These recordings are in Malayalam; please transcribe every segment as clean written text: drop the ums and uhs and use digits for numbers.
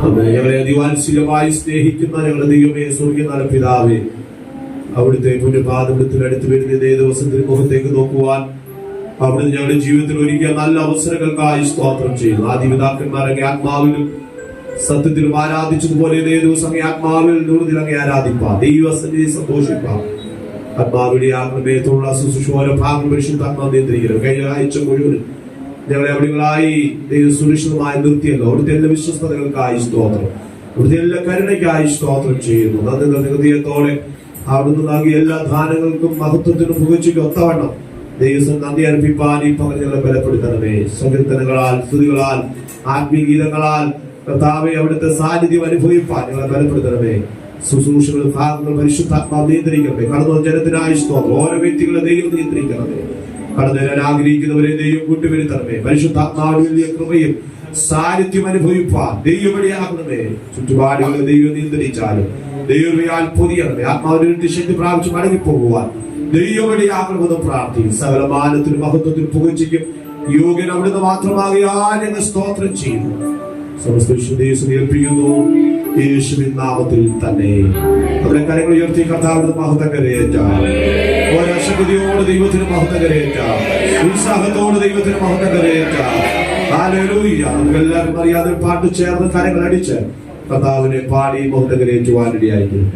ഞങ്ങളെ അതിവാത്സല്യമായി സ്നേഹിക്കുന്ന ഞങ്ങളുടെ ദൈവമേ, സ്വർഗ്ഗീയ പിതാവേ, അവിടുത്തെ പുണ്യപാദത്തിൽ അടുത്ത് വരുന്ന ഇതേ ദിവസത്തിൽ മുഖത്തേക്ക് നോക്കുവാൻ അവിടുന്ന് ഞങ്ങളുടെ ജീവിതത്തിൽ ഒരുക്കിയ നല്ല അവസരങ്ങൾക്കായി സ്തോത്രം ചെയ്യുന്നു. ആദിപിതാക്കന്മാരൊക്കെ ആത്മാവിലും സത്യത്തിലും ആരാധിച്ചതുപോലെ ഇതേ ദിവസം ആത്മാവിൽ നൂറിൽ അങ്ങ് ആരാധിപ്പാം, ദൈവസന്നിധി സന്തോഷിപ്പാം. ആത്മാവിന്റെ ആത്മേയത്തുള്ള ശുശ്രൂഷ ഭാഗം പരിശുദ്ധാത്മാ നിയന്ത്രിക്കണം. കഴിഞ്ഞ ആഴ്ച മുഴുവനും ഞങ്ങളെ അവിടെകളായി ദൈവം സുരക്ഷിതമായി നിർത്തിയല്ലോ. അവിടുത്തെ എല്ലാ വിശ്വസ്തതകൾക്കായി സ്തോത്രം, അവിടുത്തെ എല്ലാ കരുണയ്ക്കായി സ്തോത്രം ചെയ്യുന്നു. നന്ദി ഹൃദയത്തോടെ അവിടുന്ന് നൽകിയ എല്ലാ ദാനങ്ങൾക്കും മഹത്വത്തിനും പുകഴ്ചയ്ക്കും ഒത്തവണ്ണം ദൈവം നന്ദി അർപ്പിപ്പാൻ ഈ പകൽ ഞങ്ങളെ ബലപ്പെടുത്തണമേ. സങ്കീർത്തനങ്ങളാൽ, സ്തുതികളാൽ, ആത്മീയഗീതങ്ങളാൽ കർത്താവേ അവിടുത്തെ സാന്നിധ്യം അനുഭവിപ്പാൻ ഞങ്ങളെ ബലപ്പെടുത്തണമേ. ശുശ്രൂഷകൾ ഭാഗങ്ങൾ പരിശുദ്ധാത്മാവ് നിയന്ത്രിക്കണമേ. കടന്നു ജനത്തിനായി സ്തോത്രം. ഓരോ വ്യക്തികളെ ദൈവം നിയന്ത്രിക്കണമേ. കടന്നു വരാൻ ആഗ്രഹിക്കുന്നവരെ ദൈവം കൂട്ടുവരുത്തണമേ. പരിശുദ്ധാത്മാവിന്റെ വലിയ കൃപയും സാന്നിധ്യം അനുഭവിപ്പാൻ ദൈവവഴിയാകണമേ. ചുറ്റുപാടുകളെ ദൈവം നിയന്ത്രിച്ചാലും ദൈവയാൽ പൊതിയണമേ. ആത്മാവിന്റെ ശക്തി പ്രാപിച്ച് മടങ്ങിപ്പോകുവാൻ ദൈവവഴിയാകണമെന്ന് പ്രാർത്ഥിക്കും. സകല മാനത്തിനും മഹത്വത്തിനും പുകഴ്ചയ്ക്കും യോഗ്യൻ അവിടുന്ന് മാത്രമാകിയാൽ ഞങ്ങൾ സ്തോത്രം ചെയ്യുന്നു. സമസ്ത ഏൽപ്പിക്കുന്നു യേശുവിൻ നാമത്തിൽ തന്നെ. അവരെ കരങ്ങൾ ഉയർത്തി കർത്താവിന്റെ മഹത്വം കരയേറ്റാം. ഒരശക്തിയോട് ദൈവത്തിന് മഹത്വം കരയേറ്റാം. ഉത്സാഹത്തോട് ദൈവത്തിന് മഹത്വം കരയേറ്റാം. ഹല്ലേലൂയ. എല്ലാവരും അറിയാതെ പാട്ട് ചേർന്ന് കരങ്ങൾ അടിച്ച് കർത്താവിനെ പാടി മഹത്വം കരയേറ്റുവാനിടയായിരിക്കും.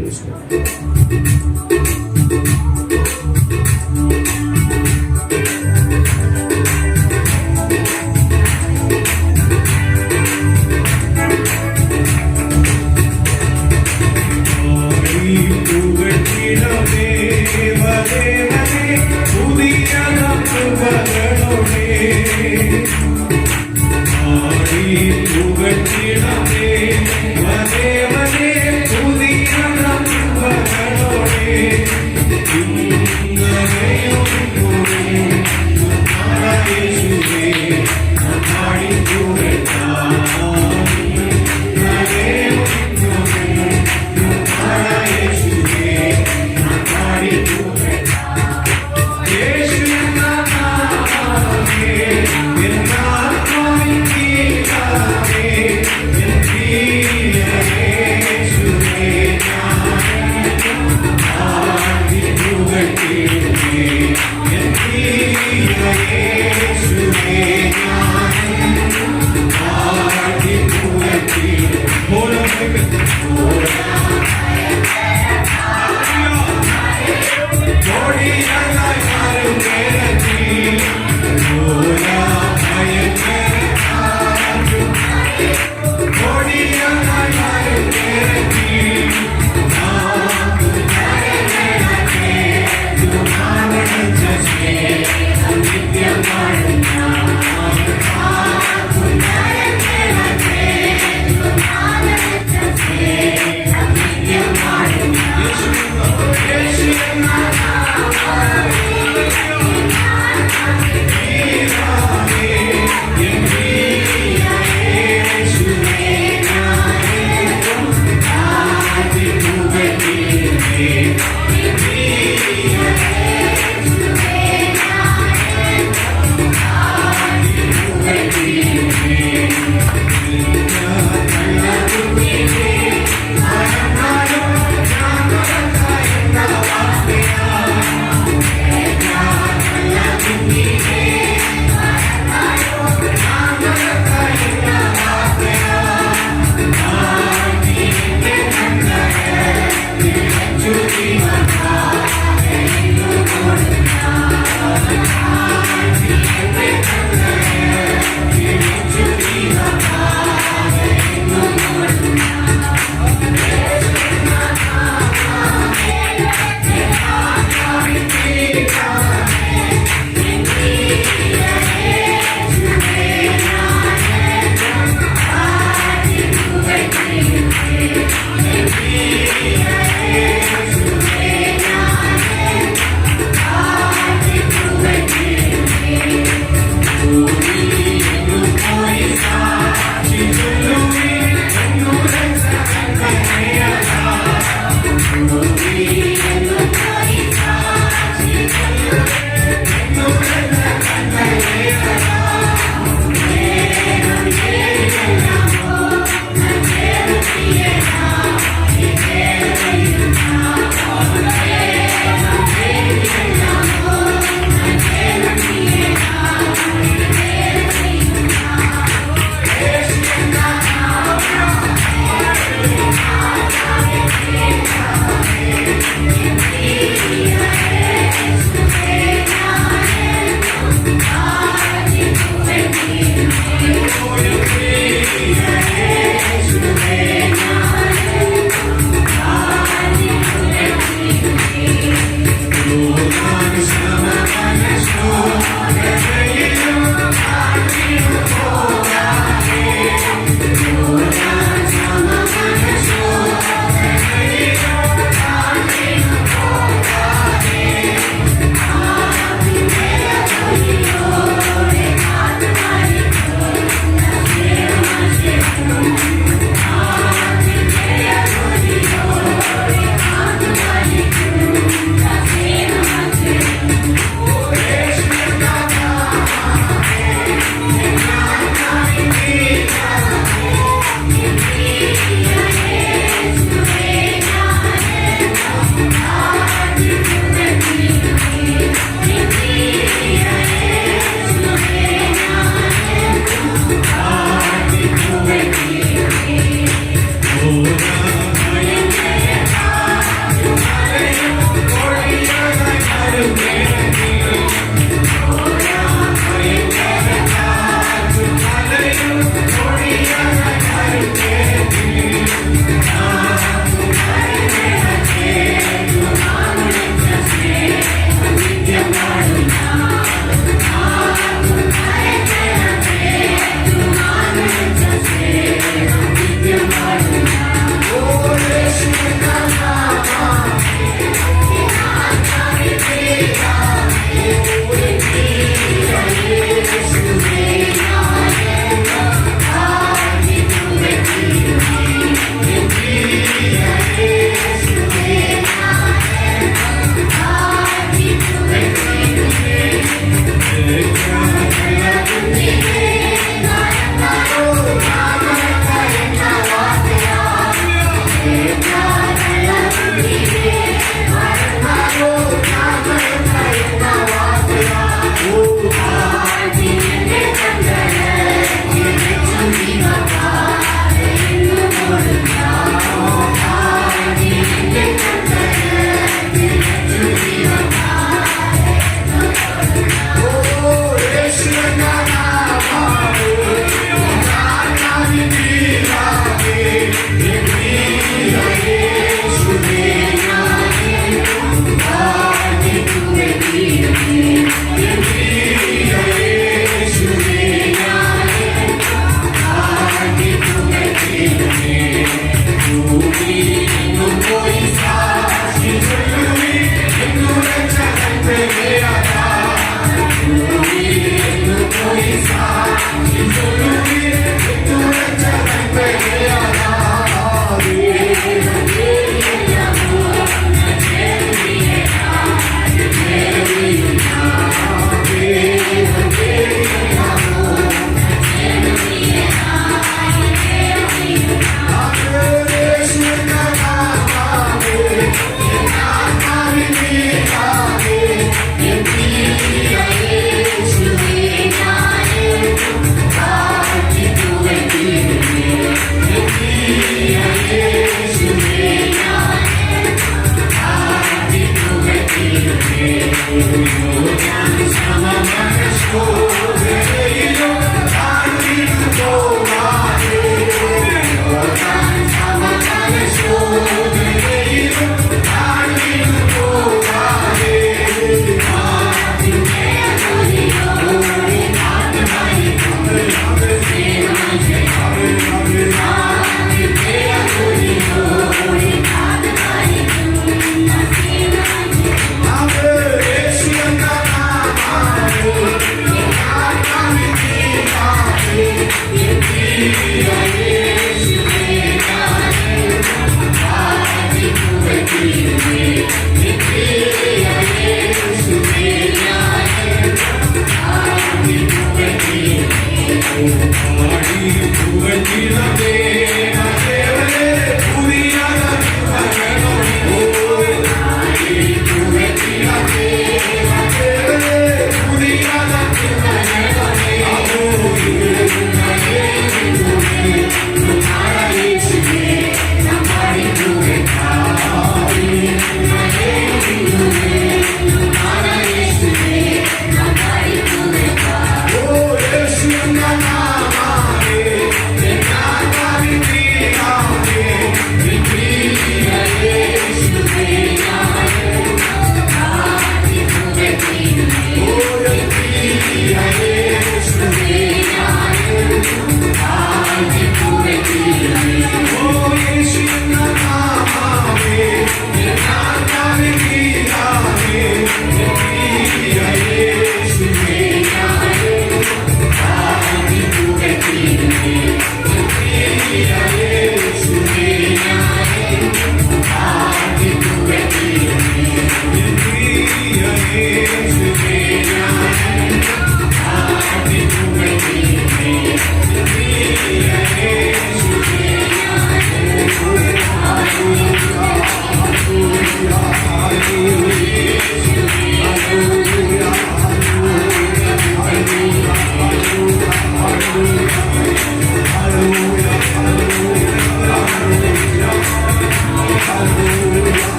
Hey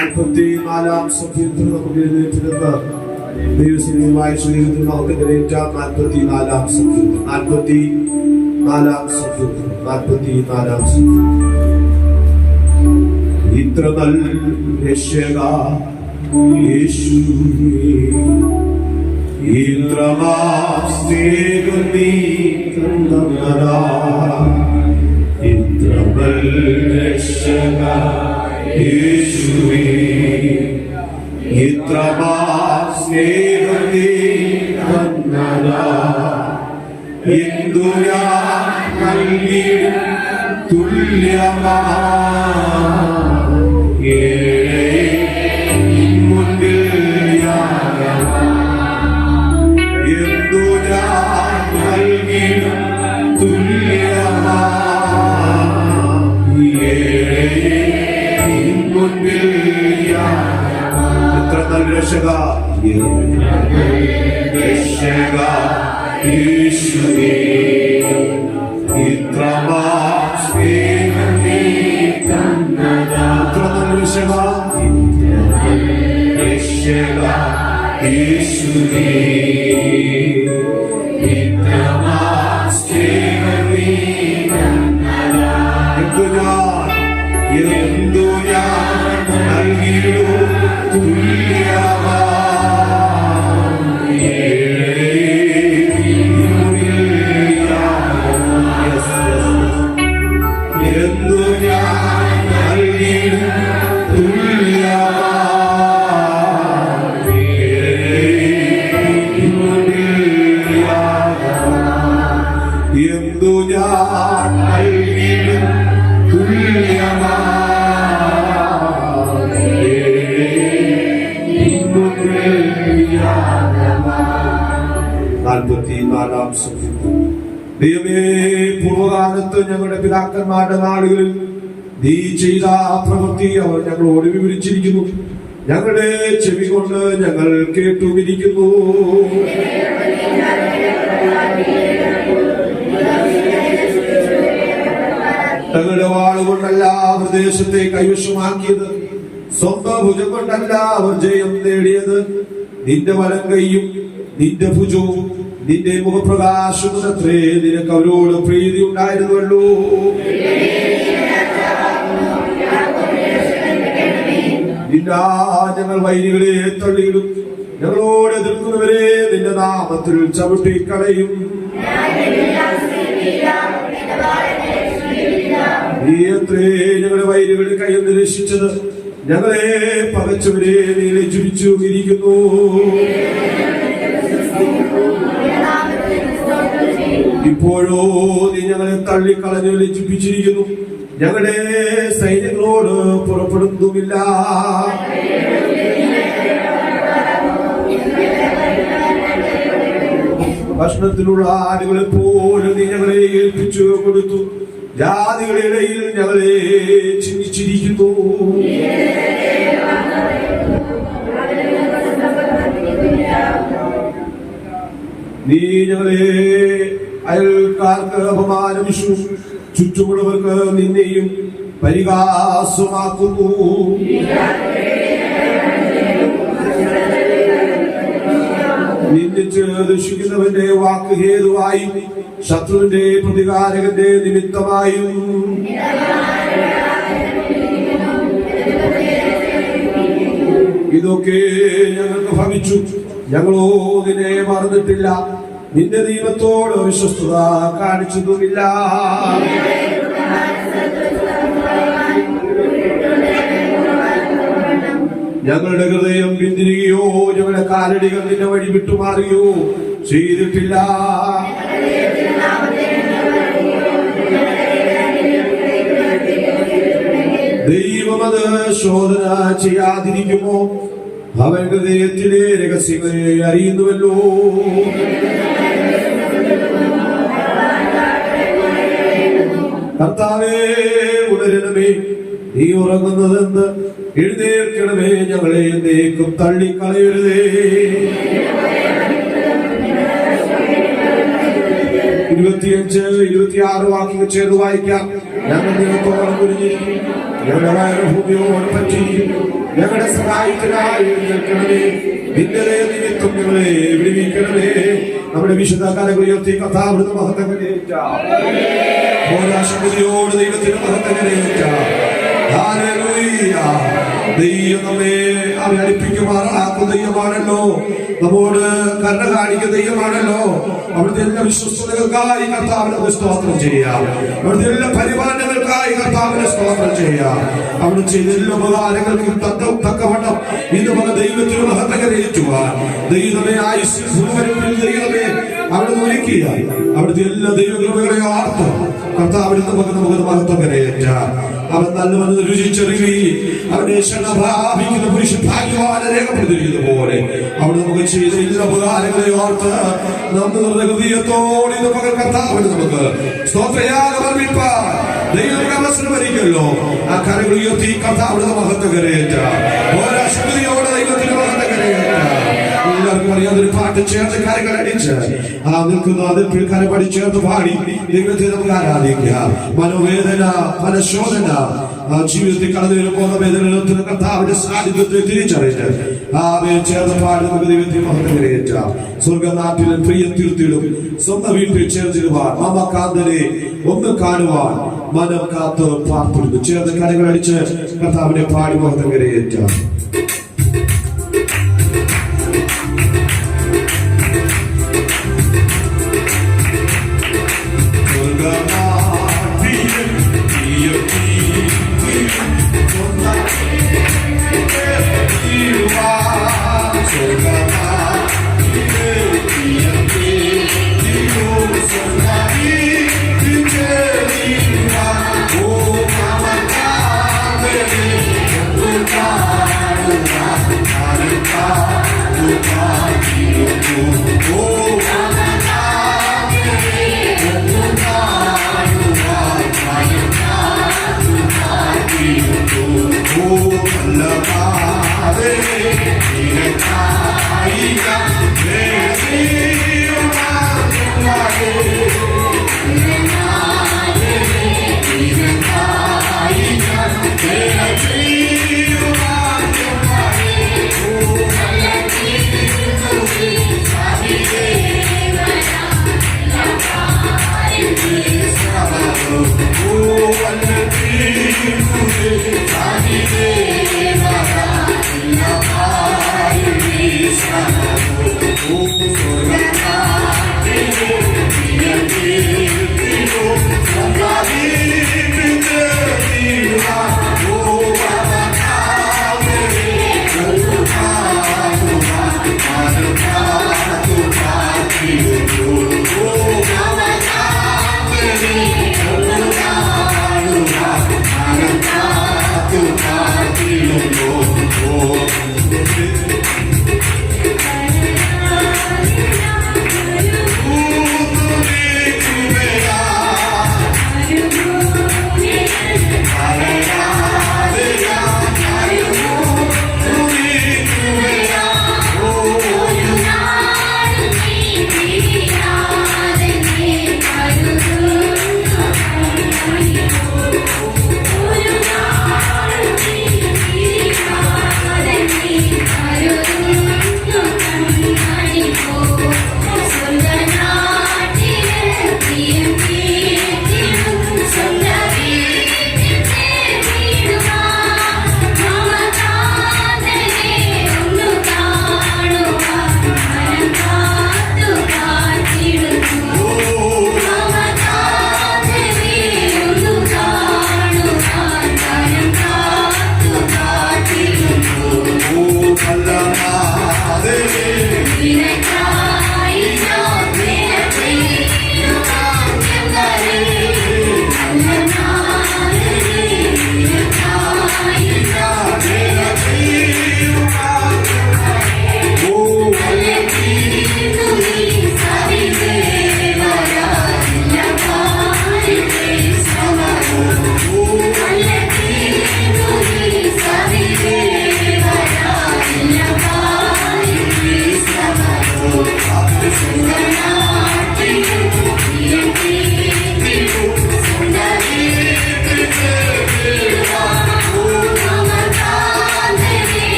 44 സങ്കീർത്തനം നമുക്ക് എഴുന്നേറ്റിരുന്ന് ദൈവസന്നിധിയുമായി ശരീരത്തിൽ നമുക്ക് നിറയേറ്റാം. 44 സങ്കീർത്തനം 44 സങ്കീർത്തനം. ഇത്ര നല്ല രക്ഷക യേശുവേ, ഇത്ര സ്നേഹം നീ തന്നതാ, ഇത്ര നല്ല രക്ഷക യേശുവേ, ഇത്ര സ്നേഹം നീ തന്നതാ, എന്തു ഞാൻ നൽകിയും തുല്യമാ മുൻപിൽ എന്തു ഞാൻ നൽകിയും തുല്യമാ മുൻപിൽ എത്ര നല്ല രക്ഷക യേശുവേ, ഇത്ര സ്നേഹം നീ തന്നതാ, എത്ര നല്ല രക്ഷക യേശുവേ, ഇത്ര സ്നേഹം നീ തന്നതാ, എന്തു ഞാൻ നൽകിയോ തുല്യമാ എന്തു ഞാൻ നൽകിയോ തുല്യമാ എന്തു ഞാൻ നൽകിയോ തുല്യമാ 44 സങ്കീർത്തനം. ദൈവമേ, പൂർവകാലത്ത് ഞങ്ങളുടെ പിതാക്കന്മാരുടെ നാടുകളിൽ നീ ചെയ്ത പ്രവൃത്തി അവർ ഞങ്ങളോട് വിവരിച്ചിരിക്കുന്നു. ഞങ്ങളുടെ ചെവി കൊണ്ട് ഞങ്ങൾ കേട്ടുമിരിക്കുന്നു. തങ്ങളുടെ വാളുകൊണ്ടല്ല അവർ ദേശത്തെ കൈവശമാക്കിയത്, സ്വന്തം ഭുജം കൊണ്ടല്ല അവർ ജയം നേടിയത്. നിന്റെ വലം കൈയും നിന്റെ ഭുജവും നിന്റെ മുഖപ്രകാശമത്രേ നിനക്ക് അവരോട് പ്രീതി ഉണ്ടായിരുന്നുവല്ലോ. ഞങ്ങൾ വൈരികളെ തള്ളിയിടും, ഞങ്ങളോട് എതിർക്കുന്നവരെ നിന്റെ നാമത്തിൽ ചവിട്ടിക്കളയും. നീ എത്രേ ഞങ്ങളുടെ വൈരികളെ കയ്യിൽ നിന്ന് രക്ഷിച്ചത്, ഞങ്ങളെ പകച്ചവരെ നീ ലജ്ജിപ്പിച്ചു ഇരിക്കുന്നു. ഇപ്പോഴോ നീ ഞങ്ങളെ തള്ളിക്കളഞ്ഞു ലജ്ജിപ്പിച്ചിരിക്കുന്നു, ഞങ്ങളുടെ സൈന്യങ്ങളോട് പുറപ്പെടുന്നുമില്ല. ഭക്ഷണത്തിലുള്ള ആടുകളെ പോലും നീ ഞങ്ങളെ ഏൽപ്പിച്ചു കൊടുത്തു, ജാതികളുടെ ഇടയിൽ ഞങ്ങളെ ചിന്തിച്ചിരിക്കുന്നു. നീ ഞങ്ങളെ അയൽക്കാർക്ക് അപമാനിച്ചു, ചുറ്റുമുള്ളവർക്ക് നിന്നെയും പരിഹാസമാക്കുന്നു. നിന്ദിച്ച് ദുഷിക്കുന്നവന്റെ വാക്ക് ഹേതുവായി ശത്രുവിന്റെ പ്രതികാരകന്റെ നിമിത്തമായും ഇതൊക്കെ ഞങ്ങൾക്ക് ഭവിച്ചു. ഞങ്ങളോ നിന്നെ മറന്നിട്ടില്ല, നിന്റെ ദൈവത്തോട് വിശ്വസ്തത കാണിച്ചതുമില്ല. ഞങ്ങളുടെ ഹൃദയം പിന്തിരികയോ ഞങ്ങളുടെ കാലടികൾ നിന്റെ വഴി വിട്ടുമാറിയോ ചെയ്തിട്ടില്ല. ദൈവം അത് ശോധന ചെയ്യാതിരിക്കുമോ? അവൻ ഹൃദയത്തിലെ രഹസ്യങ്ങളെ അറിയുന്നുവല്ലോ. കർത്താവേ, ഉണരണമേ, നീ ഉറങ്ങുന്നതെന്ന് എഴുന്നേൽക്കണമേ, ഞങ്ങളെ എന്നേക്കും തള്ളിക്കളയരുതേ. 25, 26 വാക്യങ്ങൾ ചേർന്ന് വായിക്കാം. ഞങ്ങൾ ദൈവത്തോളം കുനിഞ്ഞിരിക്കും, ഞങ്ങളുടെ വയറ് ഭൂമിയോട് പറ്റിയിരിക്കും. ഞങ്ങളുടെ സഹായത്തിനായി എഴുന്നേൽക്കണമേ, നിന്റെ നിമിത്തം ഞങ്ങളെ വിടുവിക്കണമേ. നമ്മുടെ വിശുദ്ധ കരങ്ങൾ ഉയർത്തി കർത്താവിന്റെ മഹത്വം കരയേറ്റാം. ശക്തിയോട് ദൈവത്തിന് മഹത്വം കരയേറ്റാം. ദൈവം നമ്മെ അടുപ്പിക്കുമാറാക്കുന്ന ദൈവമാണല്ലോ, നമ്മോട് കരുണ കാണിക്കുന്ന ദൈവമാണല്ലോ. അവിടുത്തെ എല്ലാ വിശ്വസ്തകൾക്കായി കർത്താവിനെ സ്തോത്രം ചെയ്യാം. അവിടുത്തെ എല്ലാ പരിപാലനകൾക്കായി കർത്താവിനെ സ്തോത്രം ചെയ്യാം. അവിടെ ചെയ്ത എല്ലാ ഉപകാരങ്ങൾക്കും തക്കവണ്ണം ഇന്ന് നമുക്ക് ദൈവത്തിന് മഹത്വം കരയേറ്റുവാൻ ദൈവമേ ആയുസ് ദൈവമേ അവിടുന്ന് ഒരുക്കിയ അവിടുത്തെ എല്ലാ ദൈവകൃപകളെയും ആർത്ത് കർത്താവിന് നമുക്ക് മഹത്വം കരയേറ്റാം. അവൻ നല്ലവന്ന് രുചിച്ചെറിയുകയും അവനെ ക്ഷണഭാവിക്കുന്ന പുരുഷ ഭാഗ്യവാനെ രേഖപ്പെടുത്തിയിരിക്കുന്ന പോലെ അവിടെ നമുക്ക് ചെയ്ത എല്ലാ ഉപകാരങ്ങളെ ഓർത്ത് നമ്മുടെ ഹൃദയത്തോടെ നമുക്ക് കർത്താവിന് നമുക്ക് സ്തോത്രയാഗം അർപ്പിപ്പാൻ ദൈവം അവസരം വരികല്ലോ. ആ കരങ്ങൾ ഉയർത്തി കർത്താവിന് മഹത്വം കരയേറ്റാം. ഓരോ ശക്തിയോടെ ദൈവത്തിന് മഹത്വം കരയേറ്റാം. എല്ലാവർക്കും അറിയാതൊരു പാട്ട് ചേർത്ത് കരങ്ങൾ അടിച്ച് ആ നിൽക്കുന്ന അതിൽ പിൽക്കാരെ പഠിച്ചേർത്ത് പാടി ദൈവത്തെ നമുക്ക് ആരാധിക്കാം. മനോവേദന, മനശോധന, ജീവിതത്തിൽ കടന്നു വരുമ്പോൾ വേദന കർത്താവിന്റെ സാന്നിധ്യത്തെ തിരിച്ചറിഞ്ഞ് ആ ചേർന്ന് പാടി നമുക്ക് ദൈവത്തെ മഹത്വം കരയേറ്റാം. സ്വർഗനാട്ടിലും പ്രിയം തീർത്തിടും സ്വന്തം വീട്ടിൽ ചേർത്തിടുവാൻ മാമക്കാന്തനെ ഒന്ന് കാണുവാൻ മനം കാത്ത് പാർപ്പിടുന്നു. ചേർന്ന് കരങ്ങൾ അടിച്ച് കർത്താവിനെ പാടി മഹത്വം കരയേറ്റാം.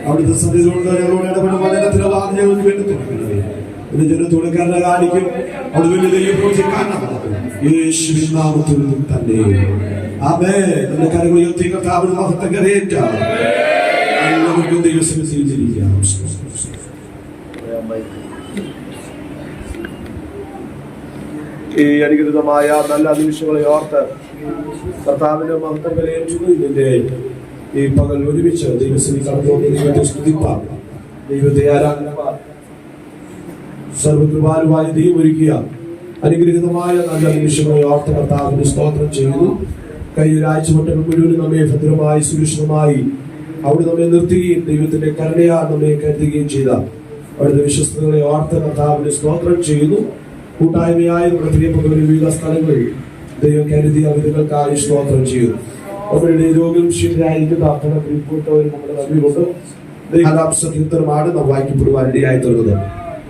അവിടുത്തെ സന്ധിയിലൂടെ ഞങ്ങളോട് ഇടപെടും വചനത്തിന്റെ വാക്ക് ഞങ്ങൾക്ക് വേണ്ടി തുറക്കുന്നത് ഇത് ജനത്തോട് കരുണ കാണിക്കും. അവിടെ വലിയ ദൈവപ്രവൃത്തി കാണാൻ യേശുവിൻ നാമത്തിൽ തന്നെ ആമേൻ. നമ്മുടെ കരങ്ങൾ ഉയർത്തി കർത്താവിന്റെ മഹത്വം കരയേറ്റാം. എല്ലാവർക്കും ദൈവം സ്വീകരിക്കാം. ഈ അനുഗ്രഹമായ നല്ല നിമിഷങ്ങളെ ഓർത്ത് കർത്താവിന്റെ മഹത്വം കരയേറ്റുന്നു. ഇതിന്റെ ഈ പകൽ ഒരുമിച്ച് ദൈവസ്ഥിതി കടന്നുകൊണ്ട് ദൈവത്തെ സ്തുതിപ്പാൻ, ദൈവത്തെ ആരാധനപ്പാൻ സർവകൃപാലുവായ ദൈവം ഒരുക്കിയ അനുഗ്രഹീതമായ നല്ല നിമിഷങ്ങളെ ഓർത്ത് കർത്താവിന്റെ സ്തോത്രം ചെയ്യുന്നു. കഴിഞ്ഞൊരാഴ്ച വട്ടം മുഴുവൻ നമ്മെ ഭദ്രമായി സുരക്ഷിതമായി അവിടെ നമ്മെ നിർത്തുകയും ദൈവത്തിന്റെ കരുണയാൽ നമ്മെ കരുതുകയും ചെയ്ത അവിടുത്തെ വിശ്വസ്തകളെ ഓർത്ത് കർത്താവിന്റെ സ്തോത്രം ചെയ്യുന്നു. കൂട്ടായ്മയായ നമ്മുടെ പ്രിയപ്പെട്ടവരുടെ വിവിധ സ്ഥലങ്ങളിൽ ദൈവം കരുതിയ വിധങ്ങൾക്കായി സ്തോത്രം ചെയ്യുന്നു. അവരുടെ രോഗം ശരിയായിരിക്കുന്ന അർത്ഥം പ്രിയപ്പെട്ടവരും നമ്മുടെ നന്ദികൊണ്ട് 4-ാം സങ്കീർത്തനമാണ് നാം വായിക്കപ്പെടുവാൻ ഇടയായി തീർന്നത്.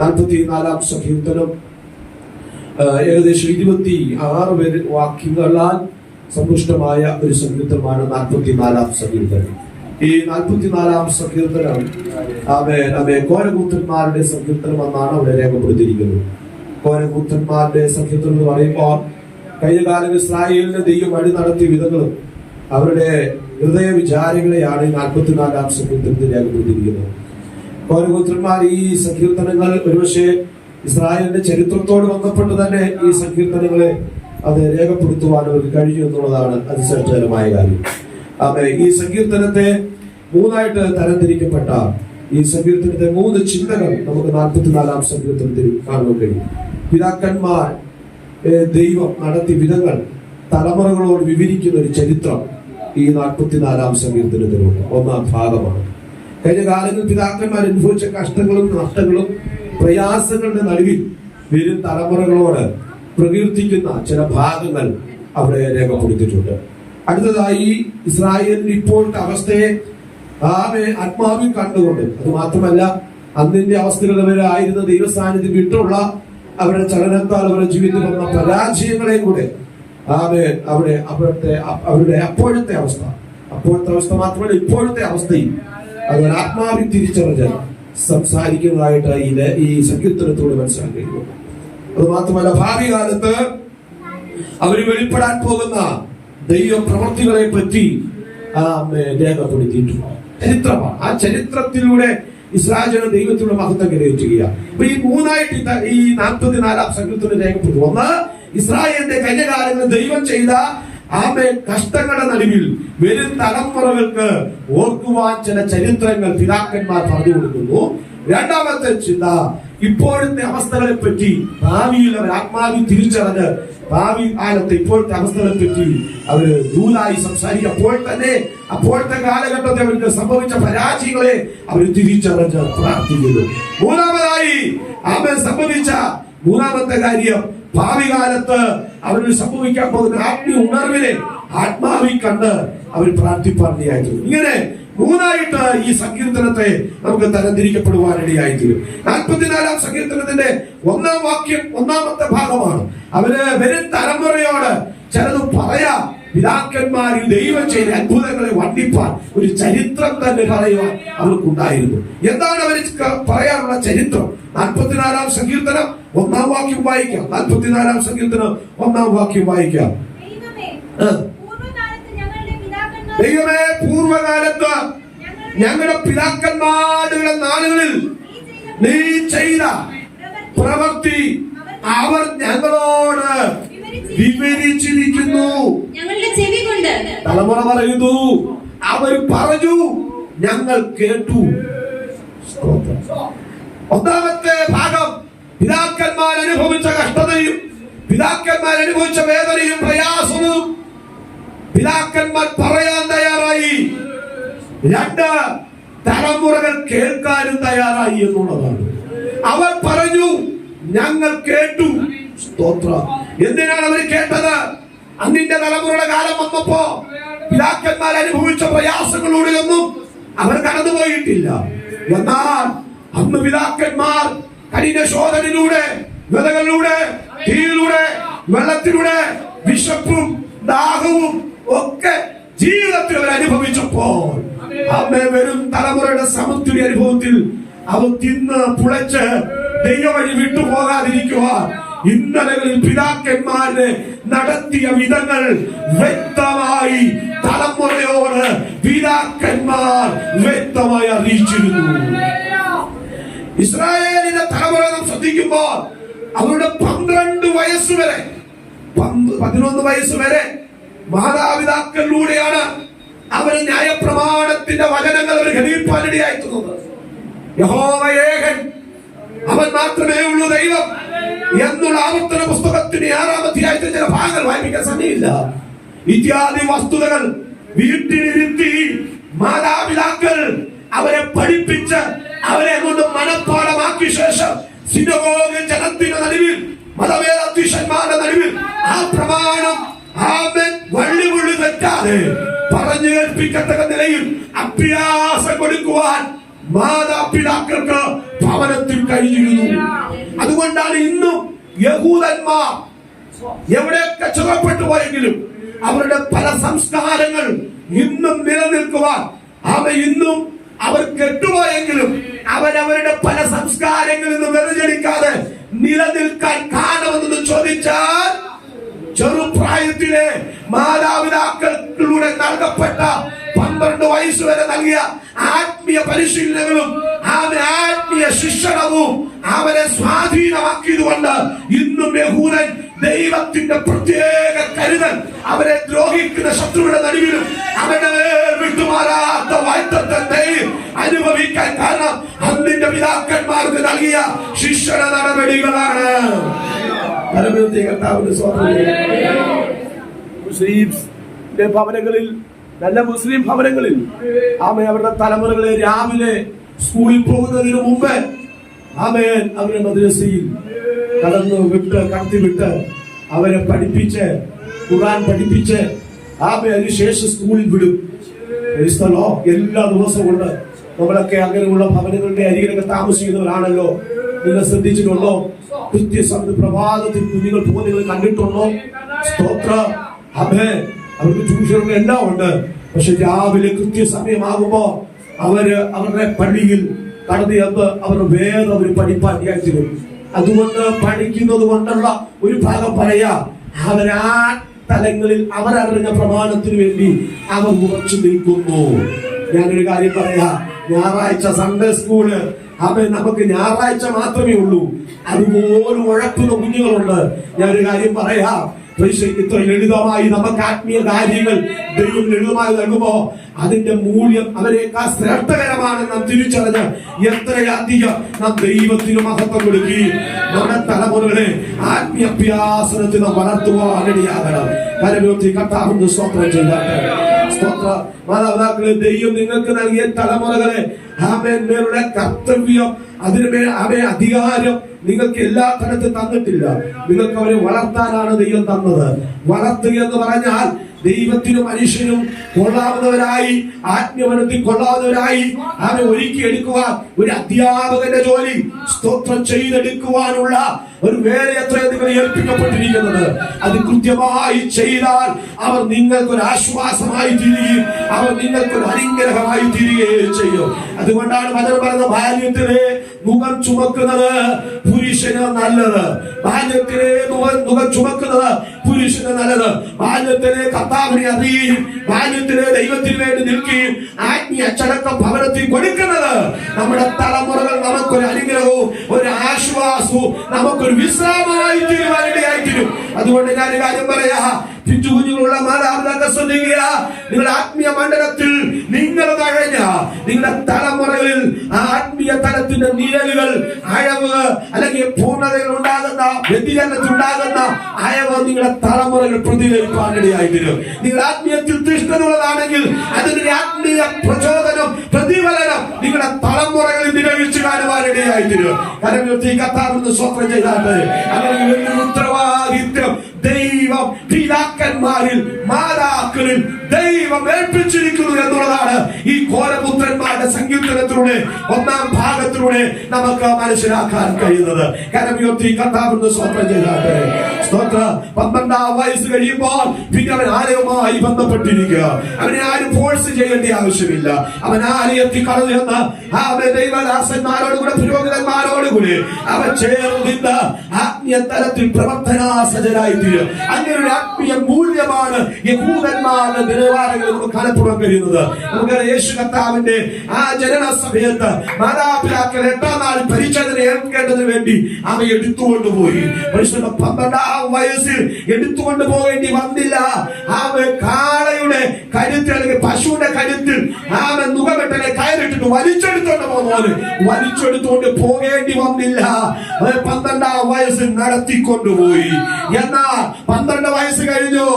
44-ാം സങ്കീർത്തനം ഏകദേശം 26 വാക്യങ്ങളാൽ സമ്പുഷ്ടമായ ഒരു സങ്കീർത്തനമാണ് 44-ാം സങ്കീർത്തനം. ഈ 44-ാം സങ്കീർത്തനം കോരകൂത്തന്മാരുടെ സങ്കീർത്തനം എന്നാണ് അവിടെ രേഖപ്പെടുത്തിയിരിക്കുന്നത്. കോരകൂത്തന്മാരുടെ സങ്കീർത്തനം എന്ന് പറയുമ്പോൾ കഴിഞ്ഞ കാലം ഇസ്രായേലിന്റെ ദൈവം വഴി നടത്തിയ വിധങ്ങളും അവരുടെ ഹൃദയ വിചാരങ്ങളെയാണ് ഈ 44-ാം സങ്കീർത്തനത്തിൽ രേഖപ്പെടുത്തിയിരിക്കുന്നത്. കോരകൂത്രന്മാർ ഈ സങ്കീർത്തനങ്ങൾ ഒരുപക്ഷെ ഇസ്രായേലിന്റെ ചരിത്രത്തോട് ബന്ധപ്പെട്ട് തന്നെ ഈ സങ്കീർത്തനങ്ങളെ അത് രേഖപ്പെടുത്തുവാൻ അവർക്ക് കഴിഞ്ഞു എന്നുള്ളതാണ് അതിശ്രേഷ്ഠകരമായ കാര്യം. ഈ സങ്കീർത്തനത്തെ 3ആയിട്ട് തരംതിരിക്കപ്പെട്ട ഈ സങ്കീർത്തനത്തെ 3 ചിന്തകൾ നമുക്ക് 44-ാം സങ്കീർത്തനത്തിൽ കാണാൻ കഴിയും. പിതാക്കന്മാർ ദൈവം നടത്തിയ വിധങ്ങൾ തലമുറകളോട് വിവരിക്കുന്ന ഒരു ചരിത്രം ഈ 44-ാം സങ്കീർത്തനത്തിലുണ്ട്. 1-ാം ഭാഗമാണ്. കഴിഞ്ഞ കാലങ്ങളിൽ പിതാക്കന്മാർ അനുഭവിച്ച കഷ്ടങ്ങളും നഷ്ടങ്ങളും പ്രയാസങ്ങളുടെ നടുവിൽ വരും തലമുറകളോട് പ്രകീർത്തിക്കുന്ന ചില ഭാഗങ്ങൾ അവിടെ രേഖപ്പെടുത്തിയിട്ടുണ്ട്. അടുത്തതായി ഇസ്രായേലിന്റെ ഇപ്പോഴത്തെ അവസ്ഥയെ ആത്മാവിൽ കണ്ടുകൊണ്ട്, അത് മാത്രമല്ല അന്നിന്റെ അവസ്ഥകൾ ആയിരുന്ന ദൈവസാന്നിധ്യം വിട്ടുള്ള അവരുടെ ചലനത്താൽ അവരുടെ ജീവിതത്തിൽ വന്ന പരാജയങ്ങളെയും കൂടെ അവിടെ അവരുടെ അപ്പോഴത്തെ അവസ്ഥ മാത്രമല്ല ഇപ്പോഴത്തെ അവസ്ഥയും അത് ആത്മാവിൽ തിരിച്ചറിഞ്ഞ് സംസാരിക്കുന്നതായിട്ട് ഈ സങ്കീർത്തനത്തോട് മനസ്സിലാക്കിയിരുന്നു. അത് മാത്രമല്ല ഭാവി കാലത്ത് അവർ വെളിപ്പെടാൻ പോകുന്ന ദൈവ പ്രവൃത്തികളെ പറ്റി രേഖപ്പെടുത്തിയിട്ടുണ്ട്. ചരിത്രമാണ്. ആ ചരിത്രത്തിലൂടെ ഇസ്രായേൽ ദൈവത്തിലുള്ള മഹത്വം കരയേറ്റുകയാണ്. അപ്പൊ ഈ 3ആയിട്ട് ഈ 44-ാം സങ്കീർത്തനം രേഖപ്പെടുത്തും. ഒന്ന്, ഇസ്രായേലിന്റെ കഴിഞ്ഞ കാലങ്ങളിൽ ദൈവം ചെയ്ത ആമേൻ കഷ്ടങ്ങളുടെ നടുവിൽ വരും തലമുറകൾക്ക് ഓർക്കുവാൻ ചില ചരിത്രങ്ങൾ പിതാക്കന്മാർ പറഞ്ഞു കൊടുക്കുന്നു. രണ്ടാമത്തെ ചിന്ത, ഇപ്പോഴത്തെ അവസ്ഥകളെ പറ്റി ഭാവിയിൽ അവർ ആത്മാവിൽ തിരിച്ചറിഞ്ഞ് ഭാവി കാലത്തെ ഇപ്പോഴത്തെ അവസ്ഥകളെ പറ്റി അവര് ദൂരായി സംസാരിക്കുക. അപ്പോഴത്തെ കാലഘട്ടത്തിൽ അവർക്ക് സംഭവിച്ച പരാജയങ്ങളെ അവർ തിരിച്ചറിഞ്ഞ് പ്രാർത്ഥിക്കുന്നു. മൂന്നാമതായി അവൻ സംഭവിച്ച മൂന്നാമത്തെ കാര്യം, ഭാവി കാലത്ത് അവരിൽ സംഭവിക്കാൻ പോകുന്ന ആത്മീയ ഉണർവിനെ ആത്മാവിൽ കണ്ട് അവർ പ്രാർത്ഥിപ്പാനിടയായിത്തീരും. ഇങ്ങനെ മൂന്നായിട്ട് ഈ സങ്കീർത്തനത്തെ നമുക്ക് തരംതിരിക്കപ്പെടുവാനിടയായിത്തീരും. 44-ാം സങ്കീർത്തനത്തിന്റെ 1-ാം വാക്യം 1-ാമത്തെ ഭാഗമാണ്. അവര് വരും തലമുറയോട് ചിലത് പറയാം. പിതാക്കന്മാരിൽ ദൈവം ചെയ്ത അത്ഭുതങ്ങളെ വർണ്ണിപ്പാൻ ഒരു ചരിത്രം തന്നെ പറയുവാൻ അവർക്കുണ്ടായിരുന്നു. എന്താണ് അവർ പറയാനുള്ള ചരിത്രം? 44-ാം സങ്കീർത്തനം 1-ാം വാക്യം വായിക്കാം. 44-ാം സങ്കീർത്തനം 1-ാം വാക്യം വായിക്കാം. ദൈവമേ, പൂർവകാലത്ത് ഞങ്ങളുടെ പിതാക്കന്മാരുടെ നാളുകളിൽ നീ ചെയ്ത പ്രവൃത്തി അവർ ഞങ്ങളോട് വിവരിച്ചിരിക്കുന്നു. ഞങ്ങളുടെ ചെവി കൊണ്ട് തലമുറ പറയുന്നു, അവർ പറഞ്ഞു, ഞങ്ങൾ കേട്ടു. ഒന്നാമത്തെ ഭാഗം പിതാക്കന്മാർ അനുഭവിച്ച കഷ്ടതയും പിതാക്കന്മാർ അനുഭവിച്ച വേദനയും പ്രയാസവും പിതാക്കന്മാർ പറയാൻ തയ്യാറായി. 2 തലമുറകൾ കേൾക്കാനും തയ്യാറായി എന്നുള്ളതാണ്. അവർ പറഞ്ഞു, ഞങ്ങൾ കേട്ടു. സ്തോത്രം. എന്തിനാണ് അവർ കേട്ടത്? അന്നിന്റെ തലമുറയുടെ കാലം വന്നപ്പോ പിതാക്കന്മാർ അനുഭവിച്ച പ്രയാസങ്ങളിലൂടെ ഒന്നും അവർ കടന്നുപോയിട്ടില്ല. എന്നാൽ അന്ന് പിതാക്കന്മാർ കഠിന ശോധനയിലൂടെ, വിതകളിലൂടെ, തീയിലൂടെ, വെള്ളത്തിലൂടെ, വിശപ്പും ദാഹവും ഒക്കെ ജീവിതത്തിൽ അവർ അനുഭവിച്ചപ്പോൾ അമ്മ വരും തലമുറയുടെ സമത്വ അനുഭവത്തിൽ അവർ തിന്ന് പുളച്ച് ദൈവവഴി വിട്ടുപോകാതിരിക്കുവാൻ ഇന്നലകളിൽ പിതാക്കന്മാരെ നടത്തിയ വിധങ്ങൾ വ്യക്തമായി തലമുറയോട് പിതാക്കന്മാർ വ്യക്തമായി അറിയിച്ചിരുന്നു. ഇസ്രായേലിന്റെ തലമുറ നാം ശ്രദ്ധിക്കുമ്പോൾ അവരുടെ 12 വയസ്സ് വരെ 11 വയസ്സ് വരെ മാതാപിതാക്കളിലൂടെയാണ് അവര് ന്യായപ്രമാണത്തിന്റെ വചനങ്ങൾ അവർ ഗ്രഹിപ്പാനിടയായിട്ടുള്ളത്. യഹോവ ഏകൻ, അവൻ മാത്രമേ ഉള്ളൂ ദൈവം എന്നുള്ള ആവർത്തന പുസ്തകത്തിന് 6-ാം അധ്യായത്തിൽ ചില ഭാഗങ്ങൾ വായിക്കാൻ സമയമില്ല. ഇത്യാദി വസ്തുതകൾ വീട്ടിലിരുത്തി മാതാപിതാക്കൾ അവരെ പഠിപ്പിച്ച് അവരെ കൊണ്ട് മനഃപ്പാഠമാക്കിയ ശേഷം സിനഗോഗ് ജനത്തിന്റെ നടുവിൽ, മതവേദാധ്യക്ഷന്മാരുടെ നടുവിൽ ആ പ്രമാണം വള്ളി തെറ്റാതെ പറഞ്ഞു കേൾപ്പിക്കത്തക്ക നിലയിൽ അഭ്യാസം കൊടുക്കുവാൻ മാതാപിതാക്കൾക്ക് ഭവനത്തിൽ കഴിഞ്ഞിരുന്നു. അതുകൊണ്ടാണ് ഇന്നും യഹൂദന്മാർ എവിടെയൊക്കെ ചുറപ്പെട്ടു പോയെങ്കിലും അവരുടെ പല സംസ്കാരങ്ങൾ ഇന്നും നിലനിൽക്കുവാൻ ഇന്നും അവർ കെട്ടുപോയെങ്കിലും അവരവരുടെ പല സംസ്കാരങ്ങളിൽ നിന്ന് വ്യതിചലിക്കാതെ നിലനിൽക്കാൻ കാരണമെന്ന് ചോദിച്ചാൽ ചെറുപ്രായത്തിലെ മാതാപിതാക്കളിലൂടെ നൽകപ്പെട്ട 12 വയസ്സ് വരെ നൽകിയ ആത്മീയ പരിശീലനങ്ങളും ആത്മീയ ശിക്ഷണവും അവരെ സ്വാധീനമാക്കിയതുകൊണ്ട് ഇന്നും യഹൂദൻ ദൈവത്തിന്റെ പ്രത്യേക കരുതൽ അവരെ ദ്രോഹിക്കുന്ന ശത്രുവിന്റെ നടുവിലും അവനെ വിട്ടുമാറാത്ത വായ്ത്തത്തെ അനുഭവിക്കാൻ കാരണം അന്നിന്റെ പിതാക്കന്മാർക്ക് നൽകിയ ശിക്ഷണ നടപടികളാണ്. മുസ്ലിംസിന്റെ ഭവനങ്ങളിൽ, നല്ല മുസ്ലിം ഭവനങ്ങളിൽ അവരുടെ തലമുറകളെ രാവിലെ സ്കൂളിൽ പോകുന്നതിന് മുമ്പ് അവരെ മദ്രസയിൽ കടത്തിവിട്ട് അവരെ പഠിപ്പിച്ച് ഖുർആൻ പഠിപ്പിച്ച് അതിനുശേഷം സ്കൂളിൽ വിടും. എല്ലാ ദിവസവും ഉണ്ട്. നമ്മളൊക്കെ അങ്ങനെയുള്ള ഭവനങ്ങളുടെ അരികിലൊക്കെ താമസിക്കുന്നവരാണല്ലോ. നിങ്ങൾ ശ്രദ്ധിച്ചിട്ടുണ്ടോ? കൃത്യസമയത്ത് പ്രഭാതത്തിൽ കുഞ്ഞുങ്ങൾ പോകുന്നത് കണ്ടിട്ടുണ്ടോ? സ്തോത്ര. അവർക്ക് ട്യൂഷനുകൾ എല്ലാം ഉണ്ട്. പക്ഷെ രാവിലെ കൃത്യസമയമാകുമ്പോ അവരുടെ പള്ളിയിൽ കടന്നു ചെന്ന് അവർ വേറെ ഒരു പഠിപ്പാൻ വിചാരിച്ചിരും. അതുകൊണ്ട് പഠിക്കുന്നത് കൊണ്ടുള്ള ഒരു ഭാഗം പറയാ, അവരാ തലങ്ങളിൽ അവരറിഞ്ഞ പ്രമാണത്തിന് വേണ്ടി അവർ ഉറച്ചു നിൽക്കുന്നു. ഞാനൊരു കാര്യം പറയാ, ഞായറാഴ്ച സൺഡേ സ്കൂള് നമുക്ക് ഞായറാഴ്ച മാത്രമേ ഉള്ളൂ. അതുപോലെ ഉഴക്കുന്ന കുഞ്ഞുങ്ങളുണ്ട്. ഞാനൊരു കാര്യം പറയാ, ഇത്ര ലളിതമായി നമുക്ക് ആത്മീയ കാര്യങ്ങൾ ദൈവം ലളിതമായി നൽകുമ്പോ അതിന്റെ മൂല്യം അവരെക്കാൾ ശ്രേഷ്ഠകരമാണെന്ന് നാം തിരിച്ചറിഞ്ഞ് എത്രയധികം നാം ദൈവത്തിന് മഹത്വം കൊടുക്കുകയും നമ്മുടെ തലമുറകളെ ആത്മീയ അഭ്യാസനത്തിൽ നാം വളർത്തുവാനിടയാകണം. കരമേറ്റി കർത്താവിന്റെ സ്തോത്രം ചെയ്താട്ടെ. സ്തോത്ര മാതാപിതാക്കളെ, ദൈവം നിങ്ങൾക്ക് നൽകിയ തലമുറകളെ അവരുടെ കർത്തവ്യം, അതിനുമേൽ അവയെ അധികാരം നിങ്ങൾക്ക് എല്ലാ തരത്തിൽ തന്നിട്ടില്ല. നിങ്ങൾക്ക് അവരെ വളർത്താനാണ് ദൈവം തന്നത്. വളർത്തുക എന്ന് പറഞ്ഞാൽ ദൈവത്തിനും മനുഷ്യനും കൊള്ളാവുന്നവരായി, ആത്മീയവനത്തിൽ കൊള്ളാവുന്നവരായി അവരെ ഒരുക്കിയെടുക്കുവാൻ ഒരു അധ്യാപകന്റെ ജോലി സ്തോത്രം ചെയ്തെടുക്കുവാനുള്ള ഒരു വേല എത്രയോ നിങ്ങൾ ഏൽപ്പിക്കപ്പെട്ടിരിക്കുന്നത്. അത് കൃത്യമായി ചെയ്താൽ അവർ നിങ്ങൾക്കൊരു ആശ്വാസമായി തീരുകയും അവർ നിങ്ങൾക്കൊരു അനുഗ്രഹമായി തീരുകയും ചെയ്യും. അതുകൊണ്ടാണ് വചനം പറയുന്നത്, ബാല്യത്തിലെ മുഖം ചുമക്കുന്നത് പുരുഷന് നല്ലത്. ബാല്യത്തിലെ മുഖം ചുമക്കുന്നത് പുരുഷന് നല്ലത്. ബാല്യത്തിലെ കർത്താവിനെ അറിയുകയും ബാല്യത്തിലെ ദൈവത്തിന് വേണ്ടി നിൽക്കുകയും ആത്മീയ അച്ചടക്കം ഭവനത്തിൽ കൊടുക്കുന്നത് നമ്മുടെ തലമുറകൾ നമുക്കൊരു അനുഗ്രഹവും ഒരു ആശ്വാസവും നമുക്കൊരു വിശ്രാമമായി തീരുവാനിടയായി തീരും. അതുകൊണ്ട് ഞാൻ കാര്യം പറയാ, പിഞ്ചു കുഞ്ഞുങ്ങളുള്ള മാതാപിതാക്കൾ ശ്രദ്ധിക്കുക. നിങ്ങളുടെ ആത്മീയ മണ്ഡലത്തിൽ നിങ്ങൾ കഴിഞ്ഞ നിങ്ങളുടെ തലമുറകളിൽ ആത്മീയ തലത്തിന്റെ നിഴലുകൾ, അയവ് അല്ലെങ്കിൽ പൂർണ്ണതയിൽ ഉണ്ടാകുന്ന വ്യതിചലനത്തിൽ ഉണ്ടാകുന്ന അയവ് നിങ്ങളുടെ തലമുറകൾ പ്രതികരിക്കാനിടയായി തീരും. നിങ്ങൾ ആത്മീയത്തിൽ തീഷ്ണതയുള്ളതാണെങ്കിൽ അതിന്റെ ആത്മീയ പ്രചോദനം, പ്രതിഫലനം നിങ്ങളുടെ തലമുറകളിൽ നിലവിളിച്ചു കാണുവാനിടയായി തീരും. കരമുയർത്തി കർത്താവിനെ സ്തോത്രം ചെയ്താട്ടെ. അങ്ങനെ വലിയൊരു ഉത്തരവാദിത്യം ദൈവം പിതാക്കന്മാരിൽ, മാതാക്കളിൽ ദൈവം ഏൽപ്പിച്ചിരിക്കുന്നു എന്നുള്ളതാണ് ഈ ഘോരപുത്രന്മാരുടെ സങ്കീർത്തനത്തിലൂടെ 1-ാം ഭാഗത്തിലൂടെ നമുക്ക് മനസ്സിലാക്കാൻ കഴിയുന്നത്. കരമുയർത്തി കർത്താവിനെ സ്തോത്രം ചെയ്താട്ടെ. സ്തോത്ര 12-ാം വയസ്സ് കഴിയുമ്പോൾ പിന്നെ അവൻ ആലയവുമായി ബന്ധപ്പെട്ടിരിക്കുക. അവനെ ആരും ഫോഴ്സ് ചെയ്യേണ്ട ആവശ്യമില്ല. അവൻ ആലയത്തിൽ കടന്നു ചെന്ന് അവൻ ദൈവദാസന്മാരോടുകൂടെ പുരോഹിതന്മാരോടുകൂടി അവൻ ചേർന്ന് ആത്മീയ തലത്തിൽ പ്രവർത്തനാസജ്ജരായി തീരും. അങ്ങനെ ഒരു ആത്മീയ മൂല്യമാണ് യഹൂദന്മാരുടെ നിലവാരങ്ങളിൽ നമുക്ക് കാണപ്പെടാൻ കഴിയുന്നത്. നമുക്ക് യേശു കർത്താവിന്റെ ആ ജനന സമയത്ത് മാതാപിതാക്കൾ 8-ാം നാൾ പരിച്ഛേദന ഏൽക്കേണ്ടതിന് വേണ്ടി അവ എടുത്തുകൊണ്ടുപോയി. 12-ാം വയസ്സിൽ എടുത്തുകൊണ്ട് പോകേണ്ടി വന്നില്ല. അവൻ കാളയുടെ കരുത്തിൽ അല്ലെങ്കിൽ പശുവിന്റെ കരുത്തിൽ അവൻ നുകമെട്ടനെ കയറിട്ടിട്ട് വലിച്ചെടുത്തോണ്ട് പോകുന്നവന് വലിച്ചെടുത്തുകൊണ്ട് പോകേണ്ടി വന്നില്ല. 12-ാം വയസ്സിൽ നടത്തിക്കൊണ്ടുപോയി. എന്നാൽ 12 വയസ്സ് കഴിഞ്ഞു.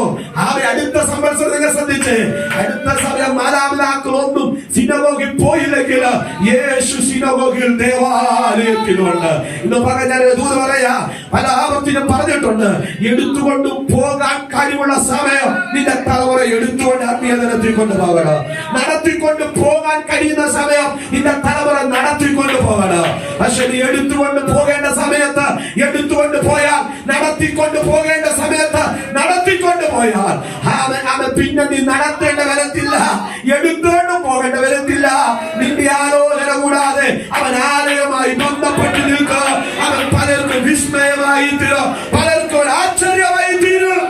അവരെ അടുത്ത സംവത്സരം നിങ്ങൾ ശ്രദ്ധിച്ച്, അടുത്ത സമയം മാതാപിതാക്കളൊന്നും സിനഗോഗിൽ പോയില്ലെങ്കിൽ യേശു സിനഗോഗിൽ ദേവാലയത്തിലുണ്ട്. ഇന്ന് പറഞ്ഞ ദൂത് പറയാ, പല ആവർത്തിനും പറഞ്ഞിട്ടുണ്ട്, എടുത്തുകൊണ്ട് പോകാൻ കഴിവുള്ള സമയം നിന്റെ തലമുറ എടുത്തുകൊണ്ട് ആത്മീയതലത്തിൽ കൊണ്ടുപോകണം. നടത്തിക്കൊണ്ട് പോകാൻ കഴിയുന്ന സമയം നിന്റെ തലമുറ നടത്തിക്കൊണ്ട് പോകണം. പക്ഷെ നീ എടുത്തുകൊണ്ട് പോകേണ്ട സമയത്ത് എടുത്തുകൊണ്ട് പോയാൽ, നടത്തിക്കൊണ്ട് പോകേണ്ട സമയത്ത് നടത്തിക്കൊണ്ട് പോയാൽ അവൻ പിന്നെ നീ നടത്തേണ്ട വരത്തില്ല, എടുത്തുകൊണ്ട് പോകേണ്ട വരത്തില്ല. നിന്റെ ആലോചന കൂടാതെ അവൻ ആലയമായി ബന്ധപ്പെട്ട് നിൽക്കുക. അവൻ പലർക്കും വിസ്മയമായി തീരും, പലർക്കും ഒരു ആശ്ചര്യമായി തീരും.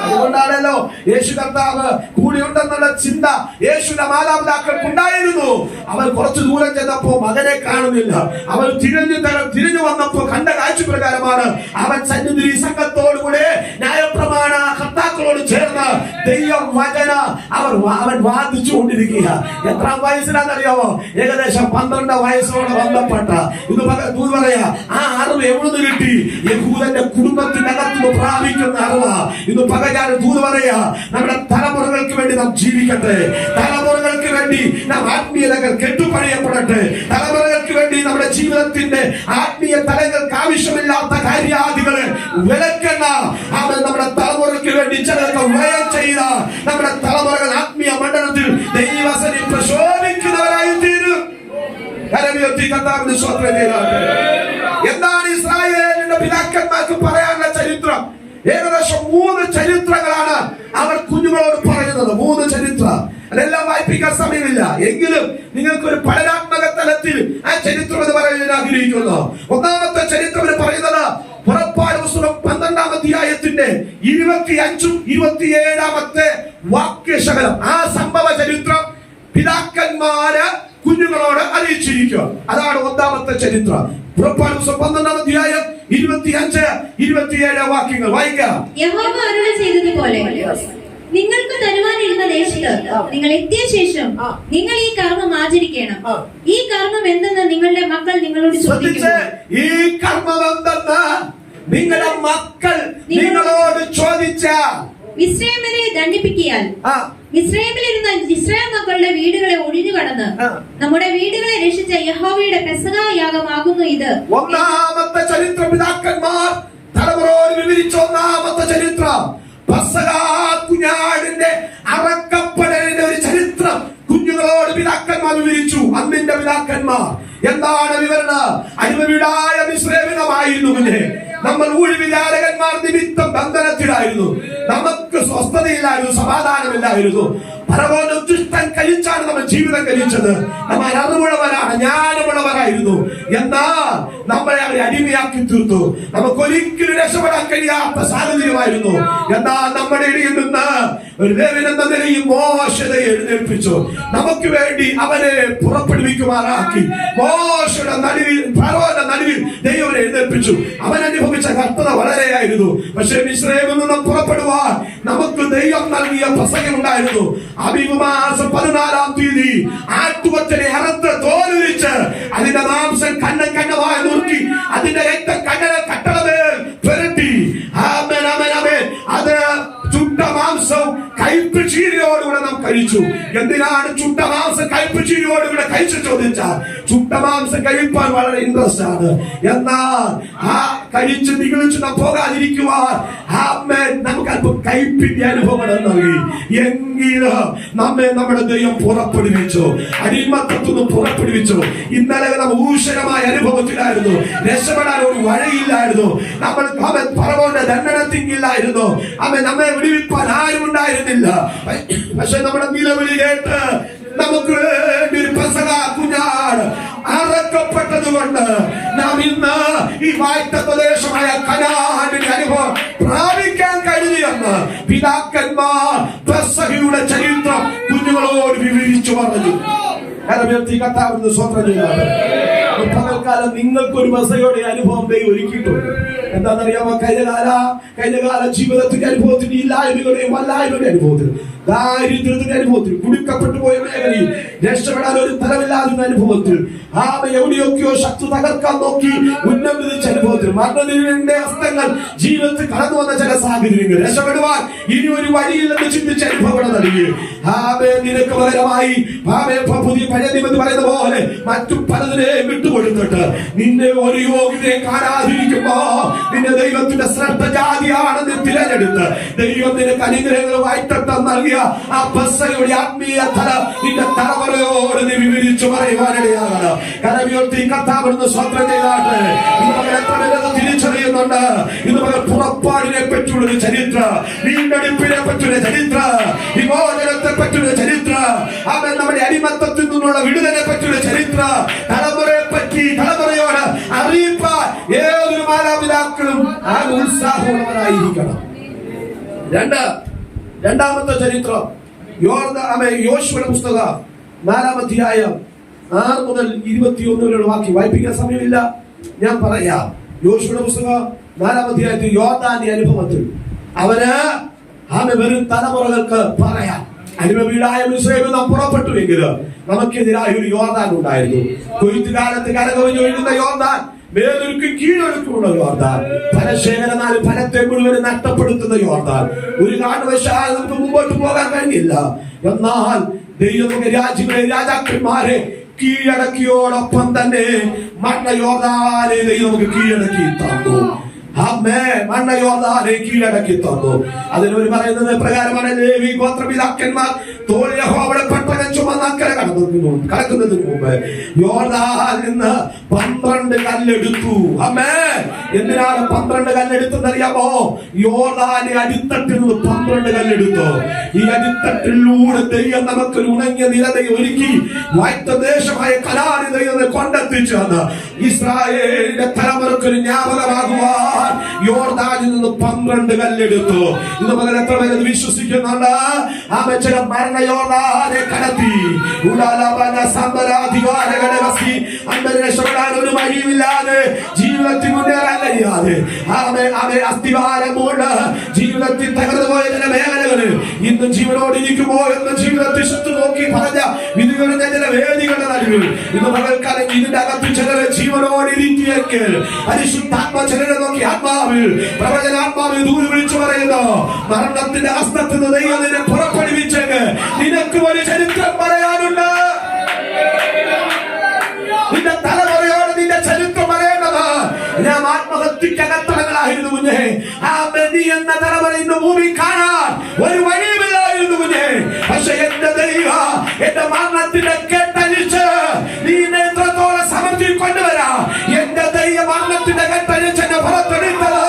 അതുകൊണ്ടാണല്ലോ യേശു കർത്താവ് കൂടെയുണ്ടെന്നുള്ള ചിന്ത യേശുവിന്റെ മാതാപിതാക്കൾക്ക് ഉണ്ടായിരുന്നു. അവർ കുറച്ചു ദൂരം ചെന്നപ്പോ മകനെ കാണുന്നില്ല. അവർ തിരിഞ്ഞു വന്നപ്പോ കണ്ട കാഴ്ച പ്രകാരമാണ് അവൻ സന്നിധി സംഘത്തോടുകൂടെ ന്യായപ്രമാണ കർത്താക്കളോട് ചേർന്ന് ദൈവം വചന അവൻ വാദിച്ചു കൊണ്ടിരിക്കുക. എത്രാം വയസ്സിലാണെന്നറിയാമോ? ഏകദേശം 12 വയസ്സോട് ബന്ധപ്പെട്ട ഇത് പറയാ. ആ അറിവ് എവിടുന്ന് കിട്ടി? യഹൂദന്റെ കുടുംബത്തിനകത്ത് പ്രാപിക്കുന്ന അറിവ്. ഇത് പകരം ദൂത് പറയാ, നമ്മുടെ തലമുറകൾക്ക് വേണ്ടി നാം ജീവിക്കട്ടെ. തലമുറകൾക്ക് വേണ്ടി നാം ആത്മീയതകൾ കെട്ടുപണിയപ്പെടട്ടെ. തലമുറകൾക്ക് വേണ്ടി നമ്മുടെ ജീവിതത്തിന്റെ ആത്മീയ തലങ്ങൾക്ക് ആവശ്യമില്ലാത്ത കാര്യാദികളെ വിലക്കണ്ട. അവൻ നമ്മുടെ തലമുറയ്ക്ക് വേണ്ടി ചിലർക്ക് വ്യയം ചെയ്ത നമ്മുടെ തലമുറകൾ ആത്മീയ മണ്ഡലത്തിൽ ദൈവസനെ പ്രശോഭിക്കുന്നവരായി തീരും. എന്താണ് ഇസ്രായേലിന്റെ പിതാക്കന്മാർക്ക് പറയാനുള്ള ചരിത്രം? ഏകദേശം 3 ചരിത്രങ്ങളാണ് അവർ കുഞ്ഞുങ്ങളോട് പറയുന്നത്. 3 ചരിത്രം. അതെല്ലാം വായിപ്പിക്കാൻ സമയമില്ല. എങ്കിലും നിങ്ങൾക്ക് ഒരു പഠനാത്മക തലത്തിൽ ആ ചരിത്രം എന്ന് പറയാൻ ആഗ്രഹിക്കുന്നു. 1-ാമത്തെ ചരിത്രം എന്ന് പറയുന്നത് പുറപ്പാട് പുസ്തകം 12-ാം അധ്യായത്തിന്റെ 25-ഉം 27-ാമത്തെ വാക്യശകലം. ആ സംഭവ ചരിത്രം പിതാക്കന്മാര് കുഞ്ഞുങ്ങളോട് അറിയിച്ചിരിക്കുക. അതാണ് 1-ാമത്തെ ചരിത്രം. പുറപ്പാട് പുസ്തകം 12-ാം അധ്യായം 25, 27 വാക്യങ്ങൾ വായിക്കാം. യഹോവ അരുളി ചെയ്തതുപോലെ നിങ്ങൾക്ക് തരുവാനിരുന്ന ദേശത്ത് നിങ്ങൾ എത്തിയ ശേഷം നിങ്ങൾ ഈ കർമ്മം ആചരിക്കണം. ഈ കർമ്മം എന്തെന്ന് നിങ്ങളുടെ മക്കൾ നിങ്ങളോട് ചോദിക്കും. ഈ കർമ്മം എന്തെന്ന് നിങ്ങളുടെ മക്കൾ നിങ്ങളോട് ചോദിച്ചാൽ മിസ്രയീമ്യരെ ദണ്ഡിപ്പിക്കിയാൽ മിസ്രയീമിലിരുന്ന ഇസ്രായേൽ മക്കളുടെ വീടുകളെ ഒഴിഞ്ഞു കടന്ന് നമ്മുടെ വീടുകളെ രക്ഷിച്ച യഹോവയുടെ പെസഹ യാഗമാകുന്നു ഇത്. ഒന്നാമത്തെ ചരിത്ര പിതാക്കന്മാർ തലമുറയോട് വിവരിച്ച ഒന്നാമത്തെ ചരിത്രം പെസഹ കുഞ്ഞാടിന്റെ അറക്കപ്പെടലിന്റെ ഒരു ചരിത്രം കുഞ്ഞുങ്ങളോട് പിതാക്കന്മാർ വിവരിച്ചു. അന്നിന്റെ പിതാക്കന്മാർ എന്താണ് വിവരണം? അടിമവീടായ മിസ്രയീമിലായിരുന്നു. നമ്മൾ ഊഴിവിചാരകന്മാർ നിമിത്തം ബന്ധനത്തിലായിരുന്നു. നമുക്ക് സ്വസ്ഥതയില്ലായിരുന്നു, സമാധാനമില്ലായിരുന്നു. പരമോന്നുഷ്ടൻ കഴിച്ചാണ് നമ്മൾ ജീവിതം കഴിച്ചത്. നമ്മൾ അറിവുള്ളവരാണ്, ജ്ഞാനമുള്ളവരായിരുന്നു. എന്നാൽ നമ്മളെ അവരെ അടിമയാക്കി തീർത്തു. നമുക്ക് ഒരിക്കലും രക്ഷപ്പെടാൻ കഴിയാത്ത സാഹചര്യമായിരുന്നു. എന്നാൽ നമ്മുടെ ഇടയിൽ നിന്ന് ഒരു ലേവ്യനെന്ന നിലയിൽ മോശയെ എഴുന്നേൽപ്പിച്ചു. നമുക്ക് വേണ്ടി അവനെ പുറപ്പെടുവിക്കുമാറാക്കി. മോശയുടെ നടുവിൽ, ഫറവോന്റെ നടുവിൽ ദൈവം എഴുന്നേൽപ്പിച്ചു. അവൻ അനുഭവിച്ച കഷ്ടത വളരെയായിരുന്നു. പക്ഷേ മിസ്രയീമിൽ നിന്നും പുറപ്പെടുവാൻ നമുക്ക് ദൈവം നൽകിയ പ്രസംഗമുണ്ടായിരുന്നു. അബീബ് മാസം 14-ാം തീയതി ആട്ടുകൊറ്റനെ അറുത്ത് തോലുരിച്ച് അതിന്റെ മാംസം കണ്ണമായി നുറുക്കി അതിന്റെ രക്തം കട്ടളമേൽ പുരട്ടി. ആമേൻ, ആമേൻ, ആമേൻ. അത് ചുട്ട മാംസം കയ്പ് ചീരയോടുകൂടെ നാം കഴിച്ചു. എന്തിനാണ് ചുട്ട മാംസം കയ്പ് ചീരയോടുകൂടെ കഴിച്ചു ചോദിച്ചാൽ ചുട്ട മാംസം കഴിപ്പാൻ വളരെ ഇൻട്രസ്റ്റ് ആണ്. എന്നാൽ ആ കഴിച്ച് നിഗളിച്ച് നാം പോകാതിരിക്കുവാൻ നമുക്ക് അല്പം കയ്പിന്റെ അനുഭവം നൽകി. എങ്കിലും നമ്മെ നമ്മുടെ ദൈവം പുറപ്പെടുവിച്ചു, അടിമത്തത്തുനിന്ന് പുറപ്പെടുവിച്ചു. ഇന്നലെ നാം ഊഷരമായ അനുഭവത്തിലായിരുന്നു. രക്ഷപ്പെടാൻ ഒരു വഴിയില്ലായിരുന്നു. നമ്മൾ ഫറവോന്റെ ദണ്ഡനത്തിലായിരുന്നു. നമ്മെ വിടുവിപ്പാൻ ആരും ഉണ്ടായിരുന്നില്ല. പക്ഷെ നമ്മുടെ നിലവിളി കേട്ട് നമുക്ക് വേണ്ടി ഒരു പെസഹ കുഞ്ഞാട് അറക്കപ്പെട്ടത് കൊണ്ട് നാം ഇന്ന് ഈ വാഗ്ദത്തദേശമായ കനാനിന്റെ അനുഭവം പ്രാപിക്കാൻ കഴിയുമെന്ന് പിതാക്കന്മാർ പെസഹയുടെ ചരിത്രം കുഞ്ഞുങ്ങളോട് വിവരിച്ചു പറഞ്ഞു. കർത്താവിന് സ്വന്തം ചെയ്താണ്. പകൽക്കാലം നിങ്ങൾക്കൊരു പെസഹയുടെ അനുഭവം ദൈവം ഒരുക്കിയിട്ടുണ്ട്. എന്താണെന്നറിയാമോ? കഴിഞ്ഞകാല ജീവിതത്തിന്റെ അനുഭവത്തിന്, ഇല്ലായ്മകളുടെയും വല്ലായ്മയുടെ അനുഭവത്തിന്, ദാരിദ്ര്യത്തിന്റെ അനുഭവത്തിൽ, കുടുക്കപ്പെട്ടു പോയ മേഖലയിൽ രക്ഷപ്പെടാൻ ഒരു തരമില്ലാതിരുന്ന അനുഭവത്തിൽ, എവിടെയൊക്കെയോ ശക്തി തകർക്കാൻ നോക്കി ഉന്നം വിധിച്ച അനുഭവത്തിൽ, മരണത്തിന്റെ ഹസ്തങ്ങൾ ജീവിതത്തിൽ കടന്നു വന്ന ചില സാഹചര്യങ്ങൾ, രക്ഷപ്പെടുവാൻ ഇനി ഒരു വഴിയില്ലെന്ന് ചിന്തിച്ച അനുഭവം നൽകി. നിനക്ക് പകരമായി പുതിയ പഴയ നിയമത്തിൽ പറയുന്ന പോലെ മറ്റു പലതിനെ വിട്ടുകൊടുത്തിട്ട് നിന്നെ ഒരു യോഗ്യതയെ കാണാതിരിക്കുമ്പോ നിന്നെ ദൈവത്തിന്റെ ശ്രദ്ധ ജാതിയാണെന്ന് തിരഞ്ഞെടുത്ത് ദൈവം നിനക്ക് അനുഗ്രഹങ്ങൾ വായ്ത്തട്ടം നൽകിയ ആ പെസഹയുടെ ആത്മീയ തല നിന്റെ തലമുറയോട് നീ വിവരിച്ചു പറയുവാനിടയാകണം. കരമുയർത്തി കർത്താവിന് സ്വന്തം ചെയ്താട്ടെ. ഇന്ന് എത്ര പേരത് തിരിച്ചറിയുന്നുണ്ട്? ഇന്ന് പുറപ്പാടിനെ പറ്റിയുള്ള ചരിത്രം, വീണ്ടെടുപ്പിനെ പറ്റിയുള്ള ചരിത്രം, വിമോചനത്തെ പറ്റിയുള്ള ചരിത്രം, അവൻ നമ്മുടെ അടിമത്തത്തിൽ നിന്നുള്ള വിടുതലെ പറ്റിയുള്ള ചരിത്രം, തലമുറയെ പറ്റി തലമുറയോട് അറിയിപ്പാൻ ഏതൊരു മാതാപിതാക്കളും ആ ഉത്സാഹമുള്ളവരായിരിക്കണം. രണ്ടാമത്തെ ചരിത്രം യോശുവയുടെ പുസ്തകം 4-ാം അധ്യായം 6 മുതൽ 21 വരെയുള്ള വാക്യം വായിപ്പിക്കാൻ സമയമില്ല, ഞാൻ പറയാം. യോശുവയുടെ പുസ്തകം 4-ാം അധ്യായത്തിൽ യോർദാന്റെ അനുഭവത്തിൽ അവന് വെറും തലമുറകൾക്ക് പറയാം. അടിമ വീടായ മിസ്രയീമിൽ നാം പുറപ്പെട്ടുവെങ്കിൽ നമുക്കെതിരായ ഒരു യോർദാൻ ഉണ്ടായിരുന്നു. കൊയ്ത്തുകാലത്ത് കരകവിഞ്ഞ് ഒഴുകുന്ന യോർദാൻ, വേറൊരുക്കും കീഴൊഴുക്കുള്ള യോർദാൻ, ഫലശേഖരനാൽ ഫലത്തെ മുഴുവൻ നഷ്ടപ്പെടുത്തുന്ന യോർദാൻ. ഒരു കാരണവശാൽ നമുക്ക് മുമ്പോട്ട് പോകാൻ കഴിഞ്ഞില്ല. എന്നാൽ ദൈവം രാജ്യങ്ങളെ, രാജാക്കന്മാരെ കീഴടക്കിയോടൊപ്പം തന്നെ മണ്ണ യോർദാനെ ദൈവം നമുക്ക് കീഴടക്കി തന്നു. മണ്ണയോർദാനെ കീഴടക്കി തന്നു. അതിനൊരു പറയുന്നത് പ്രകാരമാണ് ലേവി ഗോത്രപിതാക്കന്മാർ തോളിൽ യഹോവയുടെ പെട്ടകം ചുമന്ന് അക്കരെ കടക്കുന്നതിന് മുമ്പ് യോർദാനിൽ നിന്ന് 12 കല്ലെടുത്തു. എന്തിനാണ് 12 കല്ലെടുത്തെന്നറിയാമോ? യോർദാന്റെ അടിത്തട്ടിൽ നിന്ന് 12 കല്ലെടുത്തു. ഈ അടിത്തട്ടിലൂടെ ദൈവം നമുക്കൊരു ഉണങ്ങിയ നിലതയെ ഒരുക്കി വാഗ്ദത്തദേശമായ കനാനിൽ ദൈവം കൊണ്ടെത്തിച്ചു. ഇസ്രായേലിന്റെ തലമുറക്കൊരു ജ്ഞാപകമാകുവാൻ യോർദാനിൽ നിന്ന് 12 കല്ലെടുത്തു. ഇന്ന് മകൻ എത്ര പേര് വിശ്വസിക്കുന്നുണ്ട്? ആ ചില മരണ യോർദാനെ കടത്തി രക്ഷപ്പെടാൻ ഒരു വഴിയുമില്ലാതെ ജീവിതത്തിൽ മുന്നേറാൻ കഴിയാതെ അസ്ഥിവാരമുള്ള ജീവിതത്തിൽ തകർന്നു പോയ ചില മേഖലകളിൽ ഇന്ന് ജീവനോട് ഇരിക്കുമോ എന്ന് ജീവിതത്തിൽ ശത്രു നോക്കി പറഞ്ഞ വിധികളുടെ ചില വേദികളുടെ നടുവിൽ ഇന്ന് പകൽക്കാലം ഇതിന്റെ അകത്ത് ചിലരെ ജീവനോട് ഇരിക്കുകയെങ്കിൽ പരിശുദ്ധാത്മ ചിലരെ നോക്കി ആത്മാവിൽ പ്രവചനാത്മാവിൽ ദൂരെ വിളിച്ചു പറയുന്നു, മരണത്തിന്റെ ഹസ്തത്തിൽ നിന്ന് ദൈവം നിന്നെ പുറപ്പെടുവിച്ചെങ്കിൽ നിനക്ക് ഒരു ചരിത്രം പറയാനുണ്ട്. നിന്റെ തലമുറയോട് നിന്റെ ചരിത്രം പറയേണ്ടത് ഞാൻ ആത്മഹത്യക്കകത്തളങ്ങളായിരുന്നു കുഞ്ഞെ. ആ ബലി എന്ന തലമുറ ഇന്ന് ഭൂമി കാണാൻ ഒരു വഴിയുമില്ലായിരുന്നു കുഞ്ഞെ. പക്ഷെ എന്റെ ദൈവ എന്റെ മരണത്തിന്റെ കെട്ടഴിച്ച് നീ എത്രത്തോളം സമൃദ്ധി കൊണ്ടുവരാ. എന്റെ ദൈവ മരണത്തിന്റെ കെട്ടഴിച്ച് എന്നെ പുറത്തെടുത്തത്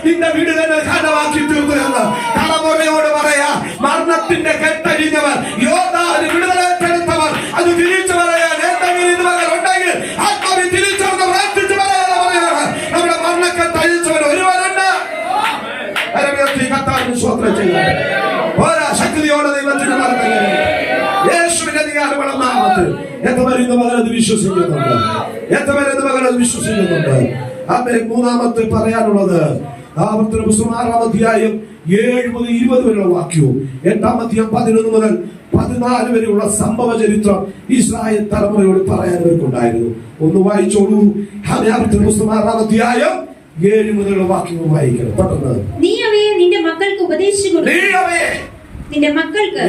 നിന്റെ വീട് തന്നെ ഘനമാക്കി തീർന്നു. തലമുറയോട് പറയാ, മരണത്തിന്റെ കെട്ടഴിഞ്ഞവർ യോദ്ധാവിന് വിടുതലേറ്റെടുത്തവർ അത് തിരിച്ചു പറയാൻ എന്തെങ്കിലും ഇതുവരെ ഉണ്ടെങ്കിൽ ആത്മാവിൽ തിരിച്ചറിഞ്ഞ് പ്രാർത്ഥിച്ചു പറയാതെ പറയാണ്. നമ്മുടെ മരണക്കെട്ടഴിച്ചവർ ഒരുവരുണ്ട്. സ്വത്രം ചെയ്യാൻ ഓരോ ശക്തിയോടെ ദൈവത്തിന് യേശുവിന്റെ അധികാരമുള്ള നാമത്തിൽ എത്രപേരെന്ന് മകനത് വിശ്വസിക്കുന്നുണ്ട്? എത്രപേരെന്ന് മകനത് വിശ്വസിക്കുന്നുണ്ട്? അമ്മേ, മൂന്നാമത്തെ പറയാനുള്ളത് ആവർത്തന പുസ്തകം 6-ാം അധ്യായം 7 മുതൽ 20 വരെയുള്ള വാക്യവും 8-ാം അധ്യായം 11 മുതൽ 14 വരെയുള്ള സംഭവ ചരിത്രം ഇസ്രായേൽ തലമുറയോട് പറയാൻ അവർക്കുണ്ടായിരുന്നു. ഒന്ന് വായിച്ചോളൂ. ആവർത്തന പുസ്തകം 6-ാം അധ്യായം 7 മുതലുള്ള വാക്യങ്ങൾ വായിക്കണം പെട്ടെന്ന്. നീ അവയെ നിന്റെ മക്കൾക്ക് ഉപദേശിച്ചു കൊടുക്കുകയും നിന്റെ മക്കൾക്ക്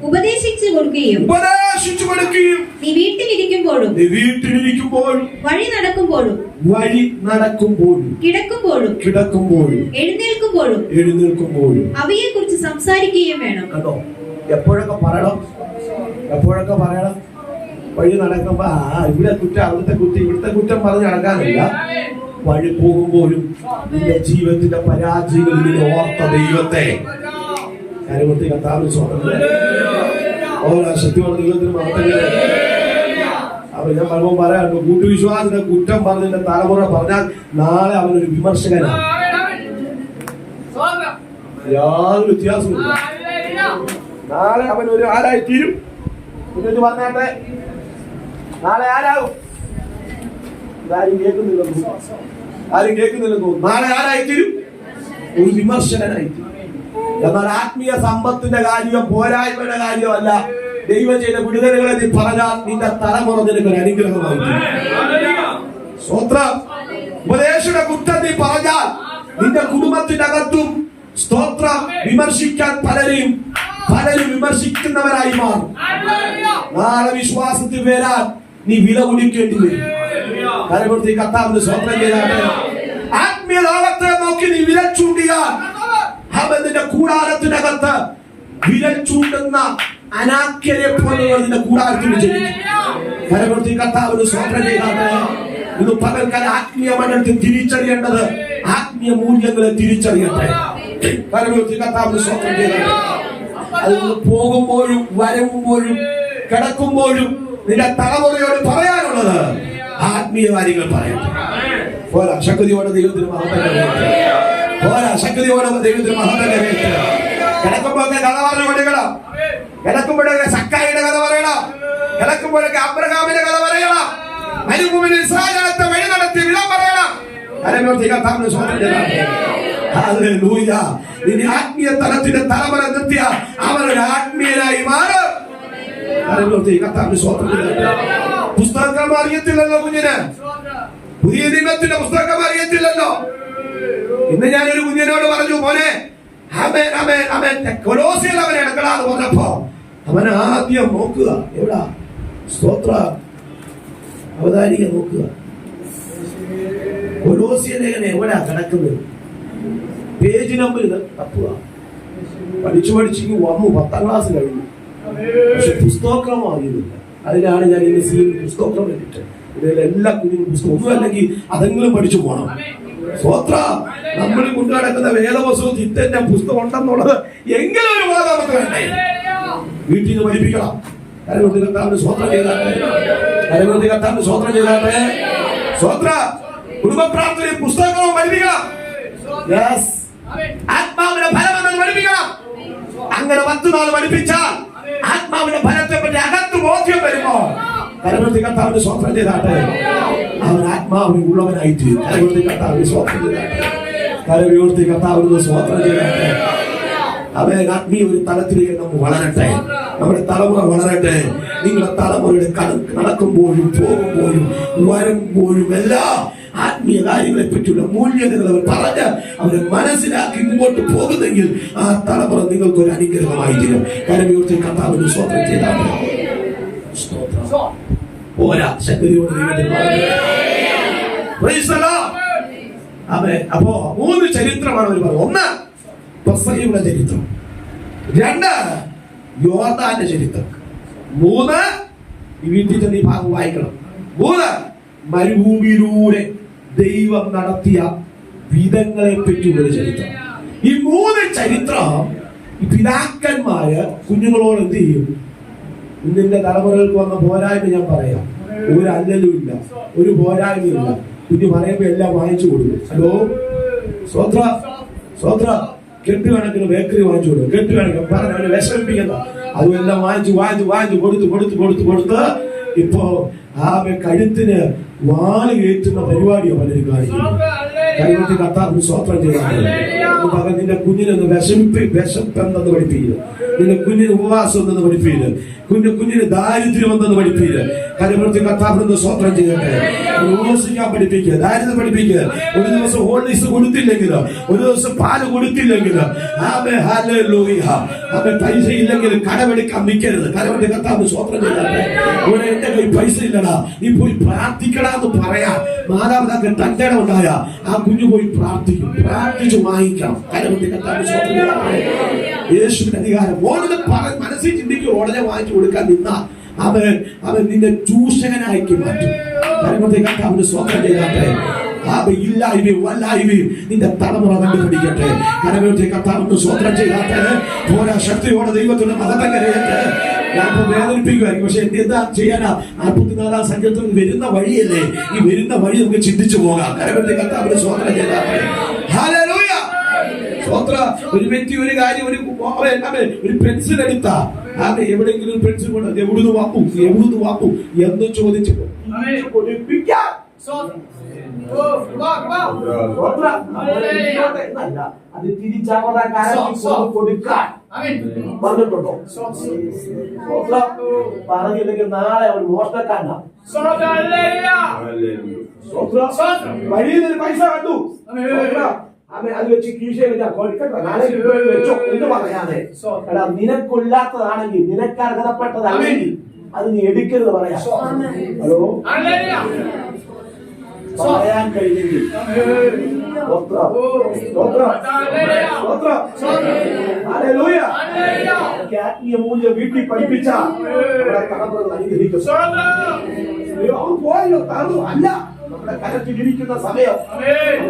ഉപദേശിച്ചു കൊടുക്കുകയും നീ വീട്ടിലിരിക്കുമ്പോഴും വഴി നടക്കുമ്പോഴും കിടക്കുമ്പോഴും എഴുന്നേൽക്കുമ്പോഴും അവയെ കുറിച്ച് സംസാരിക്കുകയും വേണം. കേട്ടോ, എപ്പോഴൊക്കെ പറയണം വഴി നടക്കുമ്പോ ഇവിടെ കുറ്റം അവിടുത്തെ കുറ്റം ഇവിടുത്തെ കുറ്റം പറഞ്ഞ് നടക്കാനില്ല. വഴി പോകുമ്പോഴും നിന്റെ ജീവിതത്തിന്റെ പരാജയങ്ങളിൽ ഓർത്ത ദൈവത്തെ ശക്തിയുള്ള ദൈവത്തിന് മാത്രമേ. അപ്പൊ ഞാൻ പലപ്പോൾ പറയാറുണ്ട്, കൂട്ടുവിശ്വാസത്തിന്റെ കുറ്റം പറഞ്ഞതിന്റെ തലമുറ പറഞ്ഞാൽ നാളെ അവനൊരു വിമർശകനാണ്. യാതൊരു വ്യത്യാസമില്ല. നാളെ അവനൊരു ആരായി തീരും. കുഞ്ഞു പറഞ്ഞാട്ടെ, നാളെ ആരാകും? ആരും കേൾക്കുന്നില്ലെന്ന്. നാളെ ആരായി തീരും? ഒരു വിമർശകനായി തീരും. എന്നാൽ ആത്മീയ സമ്പത്തിന്റെ കാര്യം പോരായ്മയുടെ കാര്യമല്ല. ദൈവം ചെയ്ത വിടുതലുകളെ നീ പറഞ്ഞാൽ നിന്റെ തലമുറ നിനക്ക് ഒരു അനുഗ്രഹമായി. സ്തോത്രം. ഉപദേശയുടെ കുറ്റം നീ പറഞ്ഞാൽ നിന്റെ കുടുംബത്തിനകത്തും സ്തോത്രം വിമർശിക്കാൻ പലരും വിമർശിക്കുന്നവരായി മാറും. നാളെ വിശ്വാസത്തിൽ വരാൻ നീ വില കുടിക്കേണ്ടി വരും. കരമൂർത്തി കർത്താവിന് സ്തോത്രം ചെയ്താൽ ആത്മീയ ലോകത്തെ നോക്കി നീ വിരൽ ചൂണ്ടിയാൽ അവന്റെ കൂടാരത്തിനകത്ത് വിരൽ ചൂണ്ടുന്ന അനാക്യരെ പോലെ നിന്റെ കൂടാരത്തിൽ ജനിക്കും. കരമൂർത്തി കർത്താവിന് സ്തോത്രം ചെയ്താൽ ഇന്ന് പകൽക്കാല ആത്മീയ മണ്ഡലത്തിൽ തിരിച്ചറിയേണ്ടത് ആത്മീയ മൂല്യങ്ങളെ തിരിച്ചറിയട്ടെ. കരമൂർത്തി കർത്താവിന് സ്തോത്രം ചെയ്താൽ അതുകൊണ്ട് പോകുമ്പോഴും വരുമ്പോഴും കിടക്കുമ്പോഴും നിന്റെ തലമുറയോട് പറയാനുള്ളത് ആത്മീയ കാര്യങ്ങൾ പറയട്ടെ. പോരാ, ശക്തിയോടെ ദൈവത്തിന് മഹത്വം കരയട്ടെ. കിടക്കുമ്പോഴൊക്കെ കഥ പറഞ്ഞു കൊടുക്കണം. കിടക്കുമ്പോഴൊക്കെ സക്കായിയുടെ കഥ പറയണം. കിടക്കുമ്പോഴൊക്കെ അബ്രഹാമിന്റെ കഥ പറയണം. മരുഭൂമിയിൽ ഇസ്രായേലിനെ വഴി നടത്തി വിട പറയണം. ആത്മീയ തലത്തിന്റെ തലമുറ നിർത്തിയ അവരുടെ ആത്മീയനായി മാറും. പുസ്തകം അറിയത്തില്ലല്ലോ കുഞ്ഞിന്. പുതിയ നിയമത്തിന്റെ പുസ്തകം അറിയത്തില്ലല്ലോ. ഇന്ന് ഞാനൊരു കുഞ്ഞിനോട് പറഞ്ഞു, മോനെ കൊലോസിയിൽ അവനെ എടുക്കടാന്ന് പറഞ്ഞപ്പോ അവനെ ആദ്യം നോക്കുക. എവിടാ? സ്തോത്ര അവതാരിക നോക്കുക. കൊലോസിയലേഖനം എവിടാ കിടക്കുന്നത്? പേജ് നമ്പർ തപ്പുക. പഠിച്ചു വന്നു 10ാം ക്ലാസ് കഴിഞ്ഞു. പക്ഷെ പുസ്തകം അറിയുന്നില്ല. അതിനാണ് ഞാൻ ഇന്ന് പുസ്തകം വേണ്ടിട്ട് എല്ലാ കുഞ്ഞിനും പുസ്തകം ഒന്നും അല്ലെങ്കിൽ അതെങ്കിലും പഠിച്ചു പോകണം. സ്വത്ര നമ്മൾ കൊണ്ടു നടക്കുന്ന വേദപുസ്തകത്തിൽ ഇത്തന്നെ പുസ്തകം ഉണ്ടെന്നുള്ളത് എങ്കിലും ഒരു ബോധം നമുക്ക് വേണ്ടേ? വീട്ടിൽ നിന്ന് പഠിപ്പിക്കണം. സ്വോത്രം ചെയ്താട്ടെ. സ്വോത്ര കുടുംബ പ്രാർത്ഥനയിൽ പുസ്തകവും പഠിപ്പിക്കണം. ആത്മാവിന്റെ ഫലം എന്നത് പഠിപ്പിക്കണം. അങ്ങനെ 10 നാൾ പഠിപ്പിച്ചാൽ ആത്മാവിന്റെ ഫലത്തെ പറ്റി അകത്ത് ബോധ്യം വരുമോ? കരമൂർത്തി കർത്താവിന്റെ സ്വോത്രം ചെയ്താട്ടെ. അവൻ ആത്മാവിൽ ഉള്ളവനായി തീരും. കരവിയോർത്തി കർത്താവിന് സ്തോത്രം ചെയ്യട്ടെ. കരവിയോർത്തി കർത്താവിന് സ്തോത്രം ചെയ്യട്ടെ. അവൻ ആത്മീയ ഒരു തലത്തിലേക്ക് നമുക്ക് വളരട്ടെ. നമ്മുടെ തലമുറ വളരട്ടെ. നിങ്ങളുടെ തലമുറയുടെ നടക്കുമ്പോഴും പോകുമ്പോഴും വരുമ്പോഴും എല്ലാം ആത്മീയ കാര്യങ്ങളെ പറ്റിയുള്ള മൂല്യതകൾ അവർ പറഞ്ഞ് അവരെ മനസ്സിലാക്കി മുമ്പോട്ട് പോകുന്നെങ്കിൽ ആ തലമുറ നിങ്ങൾക്ക് ഒരു അനുഗ്രഹമായി തീരും. കരവിയോർത്തി കർത്താവിന് സ്തോത്രം ചെയ്താൽ പോരാ. ശക്തിയോട് അപ്പോ 3 ചരിത്രമാണ് അവർ പറഞ്ഞത്. 1 പെസഹയുടെ ചരിത്രം, 2 യോർദാന്റെ ചരിത്രം, 3 വീട്ടിൽ ചെന്ന് ഈ ഭാഗം വായിക്കണം. 3 മരുഭൂമിയിലൂടെ ദൈവം നടത്തിയ വിധങ്ങളെ പറ്റിയുള്ള ചരിത്രം. ഈ 3 ചരിത്രം ഈ പിതാക്കന്മാര് കുഞ്ഞുങ്ങളോട് എന്ത് ചെയ്യും? ഇന്നിന്റെ തലമുറകൾക്ക് വന്ന പോരായ്മ ഞാൻ പറയാം. ഒരു അല്ലലും ഇല്ല, ഒരു പോരായ്മയില്ല. കുഞ്ഞു പറയുമ്പോ എല്ലാം വാങ്ങിച്ചു കൊടുക്കും. ഹലോ, സ്വത്ര കെട്ടുകണക്കിന് ബേക്കറി വാങ്ങിച്ചു കൊടുക്കും. കെട്ടുകണക്കിന് പറഞ്ഞ അവനെ വിഷമിപ്പിക്കുന്ന അതുമെല്ലാം വാങ്ങിച്ചു കൊടുത്ത് ഇപ്പോ ആ കഴുത്തിന് വാള് കയറ്റുന്ന പരിപാടിയോ പലരും കാണിക്കുന്നു. കൈവത്തി കർത്താവിന് സ്തോത്രം ചെയ്താൽ നിന്റെ കുഞ്ഞിനൊന്ന് വിശപ്പെന്തെന്ന് പഠിപ്പിക്കുക. നിന്റെ കുഞ്ഞിന് ഉപവാസം എന്തെന്ന് പഠിപ്പിക്കുക. കുഞ്ഞിന് ദാരിദ്ര്യം എന്തെന്ന് പഠിപ്പിക്കുക. കൈവത്തി കർത്താവിനൊന്ന് സ്തോത്രം ചെയ്യട്ടെ. ഉപവസിക്കാൻ പഠിപ്പിക്കുക, ദാരിദ്ര്യം പഠിപ്പിക്കുക. ഒരു ദിവസം ഹോളിസ് കൊടുത്തില്ലെങ്കിലോ, ഒരു ദിവസം പാല് കൊടുത്തില്ലെങ്കിലോ, പൈസ ഇല്ലെങ്കിൽ കടമെടുക്കാൻ നിൽക്കരുത്. കടമെടുത്ത് കർത്താവിന് സ്തോത്രം ചെയ്യട്ടെ. ഇവിടെ എന്റെ കയ്യിൽ പൈസ ഇല്ലടാ, നീ പോയി പ്രാർത്ഥിക്കടാന്ന് പറയാ. മാതാപിതാക്കൾ തന്റെ ഉണ്ടായ ആ കുഞ്ഞു പോയി പ്രാർത്ഥിച്ചു വാങ്ങിക്കണം. കരമെടുത്ത് കർത്താവിന് സ്തോത്രം ചെയ്യട്ടെ. യേശുവിന്റെ അധികാരം മോനത് മനസ്സിൽ ചിന്തിക്കും. ഉടനെ വാങ്ങിച്ചു കൊടുക്കാൻ നിന്നാ അവൻ നിന്നെ ചൂഷകനാക്കി മാറ്റും. കരമെടുത്ത് കർത്താവിന് സ്തോത്രം ചെയ്യട്ടെ. ഇല്ലായ്മയും വല്ലായ്മയും നിന്റെ തലമുറ കണ്ടുപിടിക്കട്ടെ. കരമെടുത്ത് കർത്താവിന് സ്തോത്രം ചെയ്യട്ടെ. പോരാ, ശക്തിയോടെ ദൈവത്തിന്റെ മഹത്വം കരയട്ടെ. ഞാനിപ്പോ വേദനിപ്പിക്കുമായിരിക്കും, പക്ഷെ എന്താ ചെയ്യാനാ? 44-ാം സങ്കീർത്തനം വരുന്ന വഴിയല്ലേ. ഈ വരുന്ന വഴി നമുക്ക് ചിന്തിച്ചു പോകാം. കരമെടുത്ത് കർത്താവിന് സ്തോത്രം ചെയ്യട്ടെ. ഹല്ലേലൂയ. ഒരു വ്യക്തി ഒരു കാര്യം ഒരു പെൻസിൽ എടുത്താ എവിടെയെങ്കിലും പെൻസിൽ കൊണ്ട് എവിടുന്ന് വാങ്ങും എന്ന് ചോദിച്ചു കൊടുപ്പിക്കാം. അത് തിരിച്ചവരുടെ കൊടുക്കാൻ പറഞ്ഞിട്ടുണ്ടോ? പറഞ്ഞില്ലെങ്കിൽ നാളെ അവൻ മോഷ്ടക്കാരനാ. വഴിയിൽ പൈസ കണ്ടു, അത് വെച്ച് കീശയിൽ കൊടുക്കട്ടെ, നാളെ വെച്ചോ എന്ന് പറയാതെ. എടാ, നിനക്കൊല്ലാത്തതാണെങ്കിൽ, നിനക്കർഹതപ്പെട്ടതല്ലെങ്കിൽ അത് നീ എടുക്കരുത് പറയാം. ഹലോ, പറയാൻ കഴിഞ്ഞെങ്കിൽ ആത്മീയ മൂല്യം വീട്ടിൽ പഠിപ്പിച്ച തലമുറകൾ അനുഗ്രഹിക്കും. പോയല്ലോ തന്നു അല്ല, നമ്മുടെ കരത്തിലിരിക്കുന്ന സമയം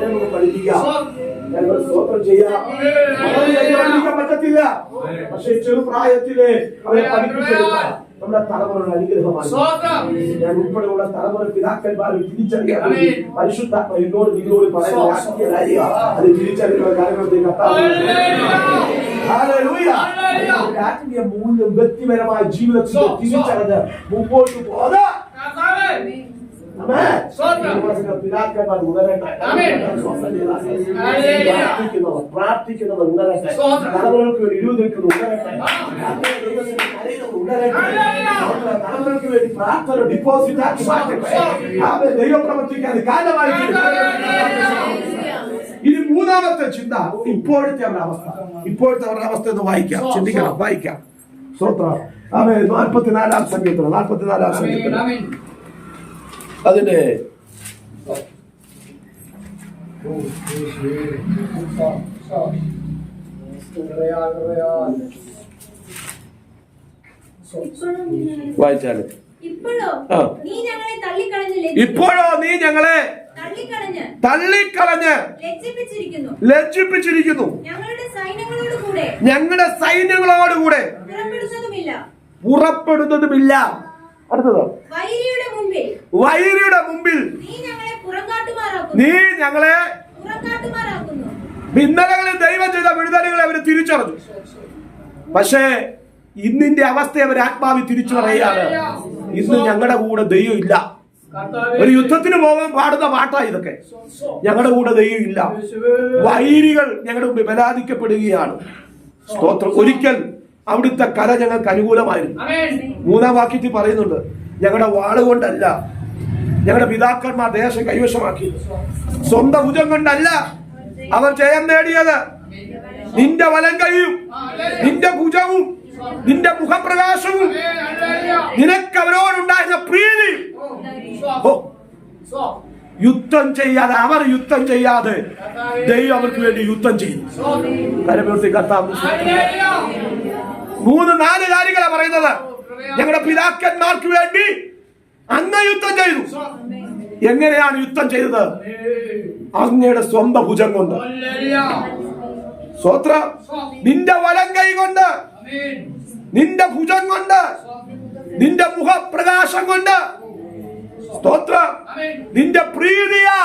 നമുക്ക് പഠിപ്പിക്കാം. സ്തോത്രം ചെയ്യാം. പഠിക്കാൻ പറ്റത്തില്ല, പക്ഷെ ചെറുപ്രായത്തിലെ അവരെ പഠിപ്പിച്ചെടുക്കാം. നമ്മുടെ തലമുറയുടെ അനുഗ്രഹമാണ്. ഞാൻ ഉൾപ്പെടെയുള്ള തലമുറ പിതാക്കന്മാരെ തിരിച്ചറിയാൻ പരിശുദ്ധാത്മ എന്നോട് നിങ്ങളോട് പറയുന്ന അത് തിരിച്ചറിയുന്ന കാര്യങ്ങളത്തേക്ക് ആത്മീയ മൂല്യം വ്യക്തിപരമായ ജീവിതത്തിൽ തിരിച്ചറിഞ്ഞ് മുമ്പോട്ട് പോകാം. പിതാക്കന്മാർ ഉണരട്ടെ, പ്രാർത്ഥിക്കുന്നവർ ഉണരട്ടെ, തലമുറകൾക്ക് വേണ്ടി ഇരുവ് നിൽക്കുന്ന ഉണരട്ടെ, തലമുറകൾക്ക് വേണ്ടി പ്രാർത്ഥന ഡിപ്പോസിറ്റ് ആക്കി മാറ്റട്ടെ. ദൈവപ്രവർത്തിക്കാൻ കാലമായി. ഇനി 3ാമത്തെ ചിന്ത, ഇപ്പോഴത്തെ അവരുടെ അവസ്ഥ എന്ന് വായിക്കാം, ചിന്തിക്കണം, വായിക്കാം. സ്തോത്രം. 44-ാം സങ്കീർത്തനം, 44-ാം സങ്കീർത്തനം അതിന്റെ വായിച്ചാല് ഇപ്പോഴോ നീ ഞങ്ങളെ തള്ളിക്കളഞ്ഞ് ലജ്ജിപ്പിച്ചിരിക്കുന്നു. ഞങ്ങളുടെ സൈന്യങ്ങളോടുകൂടെ പുറപ്പെടുന്നതുമില്ല. അടുത്തത്, വൈരിയുടെ മുമ്പിൽ നീ ഞങ്ങളെ. ഇന്നലകളിൽ ദൈവം ചെയ്ത വിടുതലുകളെ അവർ തിരിച്ചറിഞ്ഞു, പക്ഷേ ഇന്നിന്റെ അവസ്ഥ അവർ ആത്മാവിൽ തിരിച്ചു പറയുകയാണ്. ഇന്ന് ഞങ്ങളുടെ കൂടെ ദൈവം ഇല്ല. ഒരു യുദ്ധത്തിന് പോകാൻ പാടുന്ന പാട്ടാ ഇതൊക്കെ. ഞങ്ങളുടെ കൂടെ ദൈവം ഇല്ല, വൈരികൾ ഞങ്ങളുടെ മുമ്പിൽ ബലാധിക്കപ്പെടുകയാണ്. സ്തോത്രം. ഒരിക്കൽ അവിടുത്തെ കല ഞങ്ങൾക്ക് അനുകൂലമായിരുന്നു. 3-ാം വാക്യത്തിൽ പറയുന്നുണ്ട്, ഞങ്ങളുടെ വാളുകൊണ്ടല്ല ഞങ്ങളുടെ പിതാക്കന്മാർ ദേശം കൈവശമാക്കിയത്, സ്വന്തം ഭുജം കൊണ്ടല്ല അവർ ജയം നേടിയത്. നിന്റെ വലം കൈയും നിന്റെ ഭുജവും നിന്റെ മുഖപ്രകാശവും നിനക്ക് അവരോടുണ്ടായിരുന്ന പ്രീതി. യുദ്ധം ചെയ്യാതെ, അവർ യുദ്ധം ചെയ്യാതെ ദൈവം അവർക്ക് വേണ്ടി യുദ്ധം ചെയ്തു. കരമൂർത്തി കർത്താവ് 3-4 കാര്യങ്ങളാണ് പറയുന്നത്. ഞങ്ങളുടെ പിതാക്കന്മാർക്ക് വേണ്ടി അങ്ങ് യുദ്ധം ചെയ്തു. എങ്ങനെയാണ് യുദ്ധം ചെയ്തത്? അങ്ങയുടെ സ്വന്തം ഭുജം കൊണ്ട്. സ്തോത്രം. നിന്റെ വലം കൈ കൊണ്ട്, നിന്റെ ഭുജം കൊണ്ട്, നിന്റെ മുഖപ്രകാശം കൊണ്ട്, സ്തോത്രം, നിന്റെ പ്രീതിയാ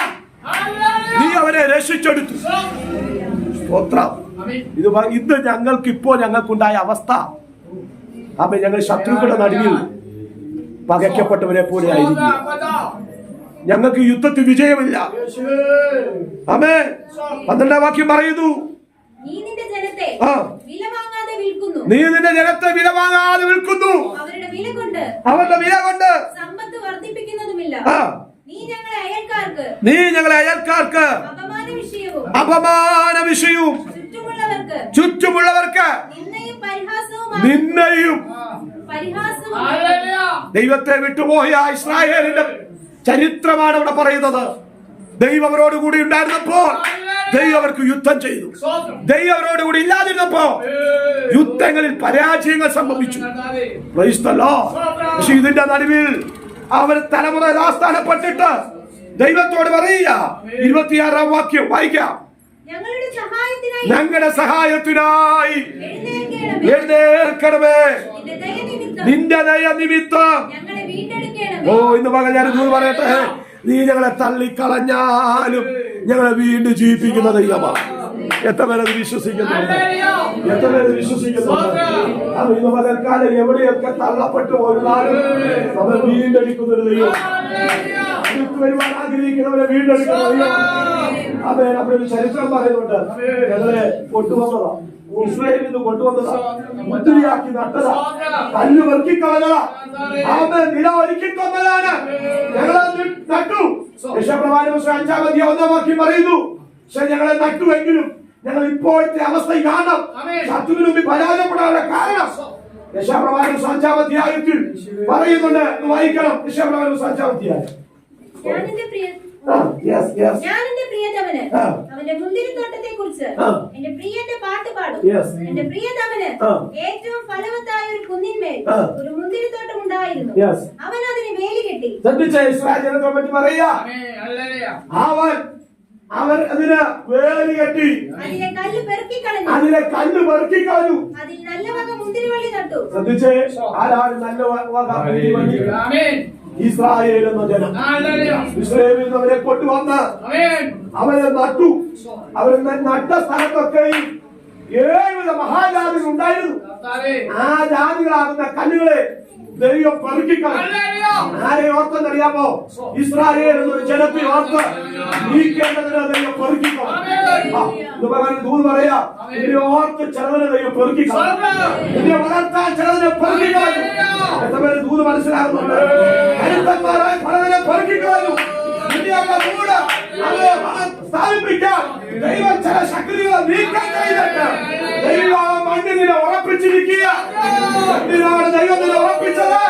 നീ അവരെ രക്ഷിച്ചെടുത്തു. സ്തോത്രം. ഇത് ഞങ്ങൾക്കുണ്ടായ അവസ്ഥ. അപ്പൊ ഞങ്ങൾ ശത്രുക്കളുടെ നടുവിൽ പകയ്ക്കപ്പെട്ടവരെ പോലെ ആയിരിക്കും. ഞങ്ങൾക്ക് യുദ്ധത്തിൽ വിജയമില്ല. ആമേൻ. 12-ാം വാക്യം പറയുന്നു, നീ നിന്റെ ജനത്തെ വില വാങ്ങാതെ വിൽക്കുന്നു, അവരുടെ വില കൊണ്ട് സമ്പത്ത് വർദ്ധിപ്പിക്കുന്നതുമില്ല. നീ ഞങ്ങളെ അയൽക്കാർക്ക് അപമാന വിഷയവും ചുറ്റുമുള്ളവർക്ക് നിന്നയും. ദൈവത്തെ വിട്ടുപോയ ഇസ്രായേലിന്റെ ചരിത്രമാണ് ഇവിടെ പറയുന്നത്. ദൈവം അവരോട് കൂടി ഉണ്ടായിരുന്നപ്പോൾ ദൈവം അവർക്ക് യുദ്ധം ചെയ്തു. ദൈവം അവരോട് കൂടി ഇല്ലാതിരുന്നപ്പോ യുദ്ധങ്ങളിൽ പരാജയങ്ങൾ സംഭവിച്ചു. പക്ഷെ ഇതിന്റെ നടുവിൽ അവർ തലമുറ ആസ്ഥാനപ്പെട്ടിട്ട് ദൈവത്തോട് പറയുക. 26-ാം വാക്യം വായിക്കാം. ഞങ്ങളുടെ സഹായത്തിനായി എഴുന്നേൽക്കണമേ, നിന്റെ ദയ നിമിത്തം. ഇന്ന് പകൽ ഞാൻ ദൂത് പറയട്ടെ, നീ ഞങ്ങളെ തള്ളിക്കളഞ്ഞാലും ഞങ്ങളെ വീണ്ടും ജീവിപ്പിക്കുന്ന ദൈവമാണ്. എത്ര പേരത് വിശ്വസിക്കുന്നുണ്ട്? എത്ര പേര് വിശ്വസിക്കുന്നുണ്ട്? അത് ഇന്ന് പകൽക്കാലം എവിടെയൊക്കെ തള്ളപ്പെട്ടു പോയിരുന്നാലും നമ്മൾ വീണ്ടെടുക്കുന്നൊരു ദൈവം, വരുവാൻ ആഗ്രഹിക്കുന്നവരെ വീണ്ടെടുക്കുന്ന ദൈവം. അതെ, നമ്മുടെ ഒരു ചരിത്രം പറയുന്നുണ്ട്. ഞങ്ങളെ കൊണ്ടുവന്നതാ, ഇസ്രായേലിൽ നിന്ന് കൊണ്ടുവന്നതാ, മുദ്രയാക്കി നട്ടതാ, കല്ല് വെറുക്കിക്കളഞ്ഞതാ, നില ഒരുക്കിക്കൊന്നതാണ്. ഞങ്ങളെ നട്ടു. യശപ്രവാചകൻ 5-ാം അധ്യായം 1-ാം വാക്യം പറയുന്നു, പക്ഷെ ഞങ്ങളെ നട്ടുവെങ്കിലും ഞങ്ങൾ ഇപ്പോഴത്തെ അവസ്ഥ കാണണം. ശത്രുവിന് മുമ്പിൽ പരാജയപ്പെടാനുള്ള കാരണം യശപ്രവാചകൻ 5-ാം അധ്യായത്തിൽ പറയുന്നുണ്ട്. വായിക്കണം. യശപ്രവാചകൻ 5-ാം അധ്യായം. ഞാനെന്റെ പ്രിയതമന് അവന്റെ മുന്തിരിത്തോട്ടത്തെ കുറിച്ച് എന്റെ പ്രിയന്റെ പാട്ട് പാടും. എന്റെ പ്രിയതമന് ഏറ്റവും ഫലവത്തായ ഒരു കുന്നിന്മേൽ ഒരു മുന്തിരിത്തോട്ടം ഉണ്ടായിരുന്നു. അവൻ അതിന് വേലി കെട്ടി. അവർ അതിന് വേലി കെട്ടി, അതിലെ കല്ല് പെറുക്കിക്കളഞ്ഞു, അതിൽ നല്ല വക മുന്തിരിവള്ളി നട്ടു. ശ്രദ്ധിച്ചേ, ആരാണ് നല്ല വക മുന്തിരിവള്ളി? ഇസ്രായേൽ എന്ന ജനം. ഇസ്രായേലിൽ നിന്ന് അവരെ കൊണ്ടുവന്ന് അവരെ നട്ടു. അവരെ നട്ട സ്ഥലത്തൊക്കെയും 7 മഹാജാതികൾ ഉണ്ടായിരുന്നു. ആ ജാതികളാകുന്ന കല്ലുകളെ ദൈവം പെറുക്കിക്കളഞ്ഞു. ആരെ ഓർത്തെന്നറിയാമോ? ഇസ്രായേൽ എന്നൊരു ജനത്തെ ഓർത്ത് നീക്കേണ്ടതിന് ദൈവം പെറുക്കിക്കളഞ്ഞു. ദൂത് പറയാ, ഇതിനെ ഓർത്ത് ചിലതിനെ ദൈവം പെറുക്കിക്കളഞ്ഞു, ഇതിനെ വളർത്താൻ ചിലതിനെ പെറുക്കിക്കളഞ്ഞു. എത്ര പേര് ദൂത് മനസ്സിലാകുന്നുണ്ട്? കരുത്തന്മാരായ പലതിനെ പെറുക്കിക്കളഞ്ഞു. സ്ഥാപിപ്പിക്കാൻ ദൈവം ചില ശക്തികളെ നീക്കം ചെയ്തിട്ട് ദൈവം മണ്ണിനെ ഉറപ്പിച്ചിരിക്കുക. എന്തിനാണ് ദൈവം നിന്നെ ഉറപ്പിച്ചത്?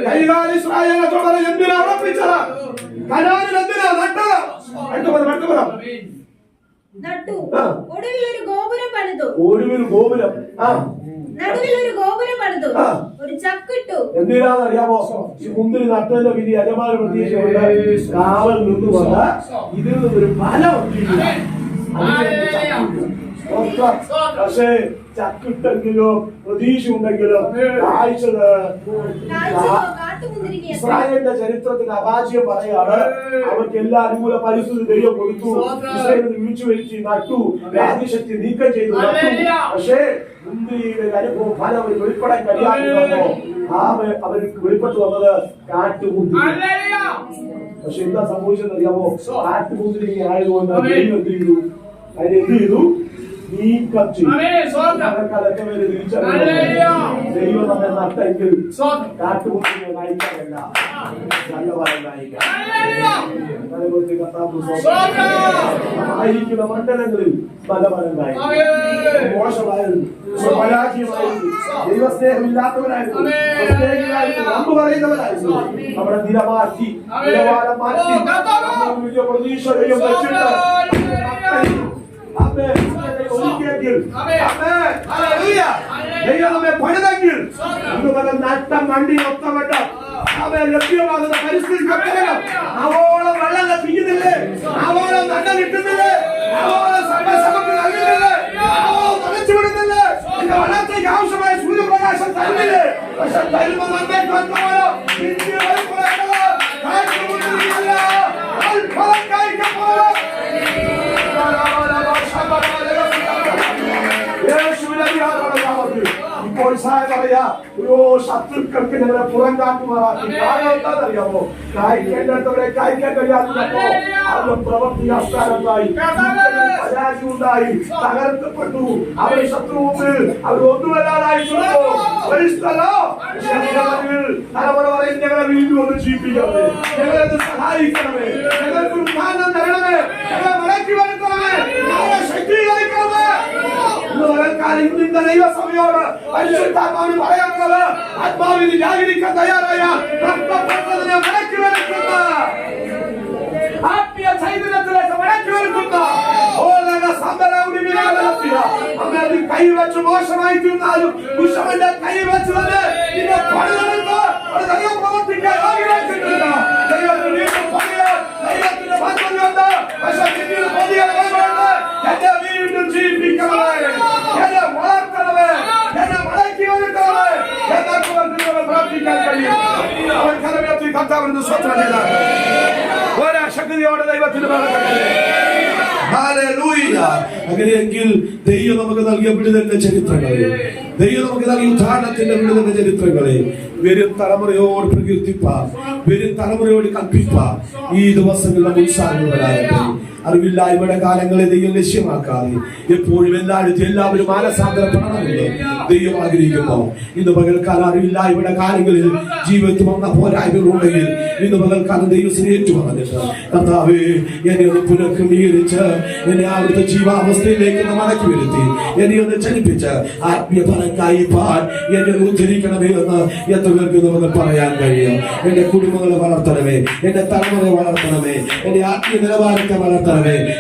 കൈകാലി ഇസ്രായേലിനോട് എന്തിനാ ഉറപ്പിച്ചത്? കനാനിൽ എന്തിനാ നട്ടത്? നട്ടു. ഒടുവിൽ ഒരു ഗോപുരം പണിതു. നടുവിൽ ഒരു ഗോപുരം പണിതു, ഒരു ചക്കിട്ടു. എന്തിനാണെന്നറിയാമോ? ഈ മുന്തിരി നട്ടതിന്റെ വിധി യജമാന പ്രതീക്ഷയുണ്ട്. കാവൽ നിന്നുകൊണ്ട് ഇതിൽ നിന്നൊരു ഫലം പക്ഷേ ചക്കിട്ടെങ്കിലോ പ്രതീക്ഷ ഉണ്ടെങ്കിലോ ഇസ്രായേലിന്റെ ചരിത്രത്തിന് അഭാജ്യം പറയാണ്. അവർക്ക് എല്ലാ അനുകൂല പരിസ്ഥിതി ദൈവം കൊടുത്തു. ഇസ്രായേലിന് വിളിച്ചു വരുത്തി നട്ടു, ആദിശക്തി നീക്കം ചെയ്തു നട്ടു. പക്ഷേ മുന്തിരിയുടെ അനുഭവം ഫലം അവർ വെളിപ്പെടാൻ കഴിയാതെ അവർക്ക് വെളിപ്പെട്ടു വന്നത് കാട്ടുമുന്തിരി. പക്ഷെ എന്താ സംഭവിച്ചെന്നറിയാമോ? ആറ്റുമുദ്രിക ആയതുകൊണ്ട് ദൈവം എന്ത് ചെയ്തു? അതിനെന്ത് ചെയ്തു? നീക്കം ചെയ്തു. അതൊക്കെ വരെ തിരിച്ചറിയാം. ദൈവം നമ്മെ നട്ടെങ്കിൽ കാട്ടുമുദ്രിക നയിക്കാനല്ല, നല്ലവരെ നയിക്കാം. ആയിരിക്കുന്ന മണ്ഡലങ്ങളിൽ ഫലഫലം മോശമായിരുന്നു, പരാജയമായിരുന്നു, ദൈവസ്നേഹമില്ലാത്തവരായിരുന്നു, അമ്പ് പറയുന്നവരായിരുന്നു. നമ്മുടെ നിലമാറ്റി നിലവാരം മാറ്റി വലിയ പ്രതീക്ഷയും വെച്ചിട്ട് ദൈവം നമ്മെ പണിതെങ്കിൽ ഇന്ന് നട്ടം വണ്ടി ഒത്തവട്ടം ലഭ്യമാകുന്ന പരിസ്ഥിതി അവോളം വെള്ളം പിടിക്കുന്നില്ലേ, അവോളം നട്ടം കിട്ടുന്നില്ലേ, അവോളം സമയസമയം നൽകുന്നില്ലേ, അവോളം തടച്ചുവിടുന്നില്ലേ, വളർച്ചയ്ക്ക് ആവശ്യമായ സൂര്യപ്രകാശം തരുന്നില്ലേ. പക്ഷെ തരുമ്പോൾ ഇപ്പോൾ പറയാ ശത്രുക്കൾക്ക് ഞങ്ങളെ പുറം കാട്ടുമാറാക്കി. കാരണം എന്താണെന്നറിയാമോ? കായ്ക്കേണ്ടവരെ കായ്ക്കാൻ കഴിയാത്തപ്പോ അത് പ്രവൃത്തി അസ്ഥാനത്തായി, പരാജയം ഉണ്ടായി, തകർക്കപ്പെട്ടു. അവരെ ശത്രുവിൽ അവർ ഒന്നുമല്ലാതായി തലമുറ പറയും, ഞങ്ങളെ വീണ്ടും ഒന്ന് ജീവിക്കണമേ, ഞങ്ങളെ സഹായിക്കണമേ, ഞങ്ങൾക്ക് ഉദ്ധാനം തരണമേ, ഞങ്ങളെ മടക്കി വരുത്തണമേ, ഞങ്ങളെ ശക്തീകരിക്കണമേ. ഇന്ന് ദൈവസഭയോട് പരിശുദ്ധാത്മാവിന് പറയാനുള്ളത്, ആത്മാവിന് ജാഗരിക്കാൻ തയ്യാറായ നഷ്ടപ്പെട്ടതിനെ മടക്കി വരുത്തുന്ന, ആത്മീയ ചൈതന്യത്തിലേക്ക് മടക്കി വരുത്തുന്ന കൈവച്ച് മോശമായി തീർന്നാലും കുശവന്റെ കൈവച്ച് തന്നെ നിന്നെ പണിതെടുത്ത് ദൈവം പ്രവർത്തിക്കാൻ ആഗ്രഹിച്ചിട്ടില്ല. ദൈവത്തിന്റെ പദ്ധതിയുണ്ട്. പക്ഷെ പിന്നീട് പുതിയ എന്നെ വീണ്ടും ജീവിപ്പിക്കണമേ, എന്നെ വളർത്തണമേ, എന്നെ മടക്കി വരുത്തണമേ എന്നൊക്കെ പ്രാർത്ഥിക്കാൻ കഴിയും. അവൻ കരമേറ്റി കർത്താവിന് സ്വസ്ഥ ചെയ്താൽ ഒരാ ശക്തിയോടെ ദൈവത്തിന് അങ്ങനെയെങ്കിൽ ദൈവം നമുക്ക് നൽകിയ വിടുതലിന്റെ ചരിത്രങ്ങളെ, ദൈവം നമുക്ക് നൽകിയ ഉദ്ധാരണത്തിന്റെ വിടുതലിന്റെ ചരിത്രങ്ങളെ വരും തലമുറയോട് പ്രകീർത്തിപ്പാൻ, വരും തലമുറയോട് കൽപ്പിപ്പാൻ ഈ ദിവസങ്ങളിൽ ഉത്സാഹങ്ങളാകട്ടെ. അറിവില്ലായ്മയുടെ കാലങ്ങളെ ദൈവം ലക്ഷ്യമാക്കാതെ എപ്പോഴും എല്ലാവരും മാനസാന്തരപ്പെടണമെന്ന് ദൈവം ആഗ്രഹിക്കുന്നു. ഇന്ന് പകൽക്കാലം അറിവില്ലായ്മയുടെ കാര്യങ്ങളിൽ ജീവിതത്തിൽ വന്ന പോരായ്മകളുണ്ടെങ്കിൽ ഇന്ന് പകൽക്കാലം ദൈവത്തിന് ഏറ്റുപറഞ്ഞിട്ട്, കർത്താവേ എന്നെ ഒന്ന് പുനഃക്രമീകരിച്ച് എന്നെ അവിടുത്തെ ജീവാവസ്ഥയിലേക്ക് മടക്കി വരുത്തി എന്നെ ഒന്ന് ചലിപ്പിച്ച് ആത്മീയ ഫലക്കായി പാൻ എന്നെ ഉദ്ധരിക്കണമേ എന്ന് എത്ര പേർക്ക് നമുക്ക് പറയാൻ കഴിയും. എന്റെ കുടുംബങ്ങളെ വളർത്തണമേ, എന്റെ തലമുറയെ വളർത്തണമേ, എന്റെ ആത്മീയ നിലവാരത്തെ വളർത്തണമേ.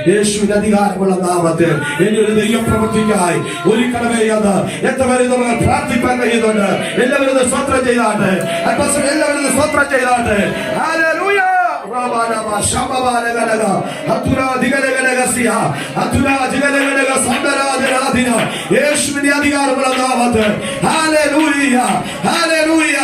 യേശുവിന്റെ അധികാരമുള്ള നാമത്തിൽ എന്നെ ഒരു ദൈവ പ്രവൃത്തിക്കായി ഒരുക്കണമേ എന്ന് എത്ര പേര് നമ്മൾ പ്രാർത്ഥിക്കാൻ കഴിയുന്നുണ്ട്. എല്ലാവരും സ്വത്രം ചെയ്താട്ടെ, എല്ലാവരും സ്വത്രം ചെയ്താട്ടെ. ഹല്ലേലൂയ. യേശുവിന്റെ അധികാരമുള്ള നാമത്തിൽ ഹല്ലേലൂയ, ഹല്ലേലൂയ.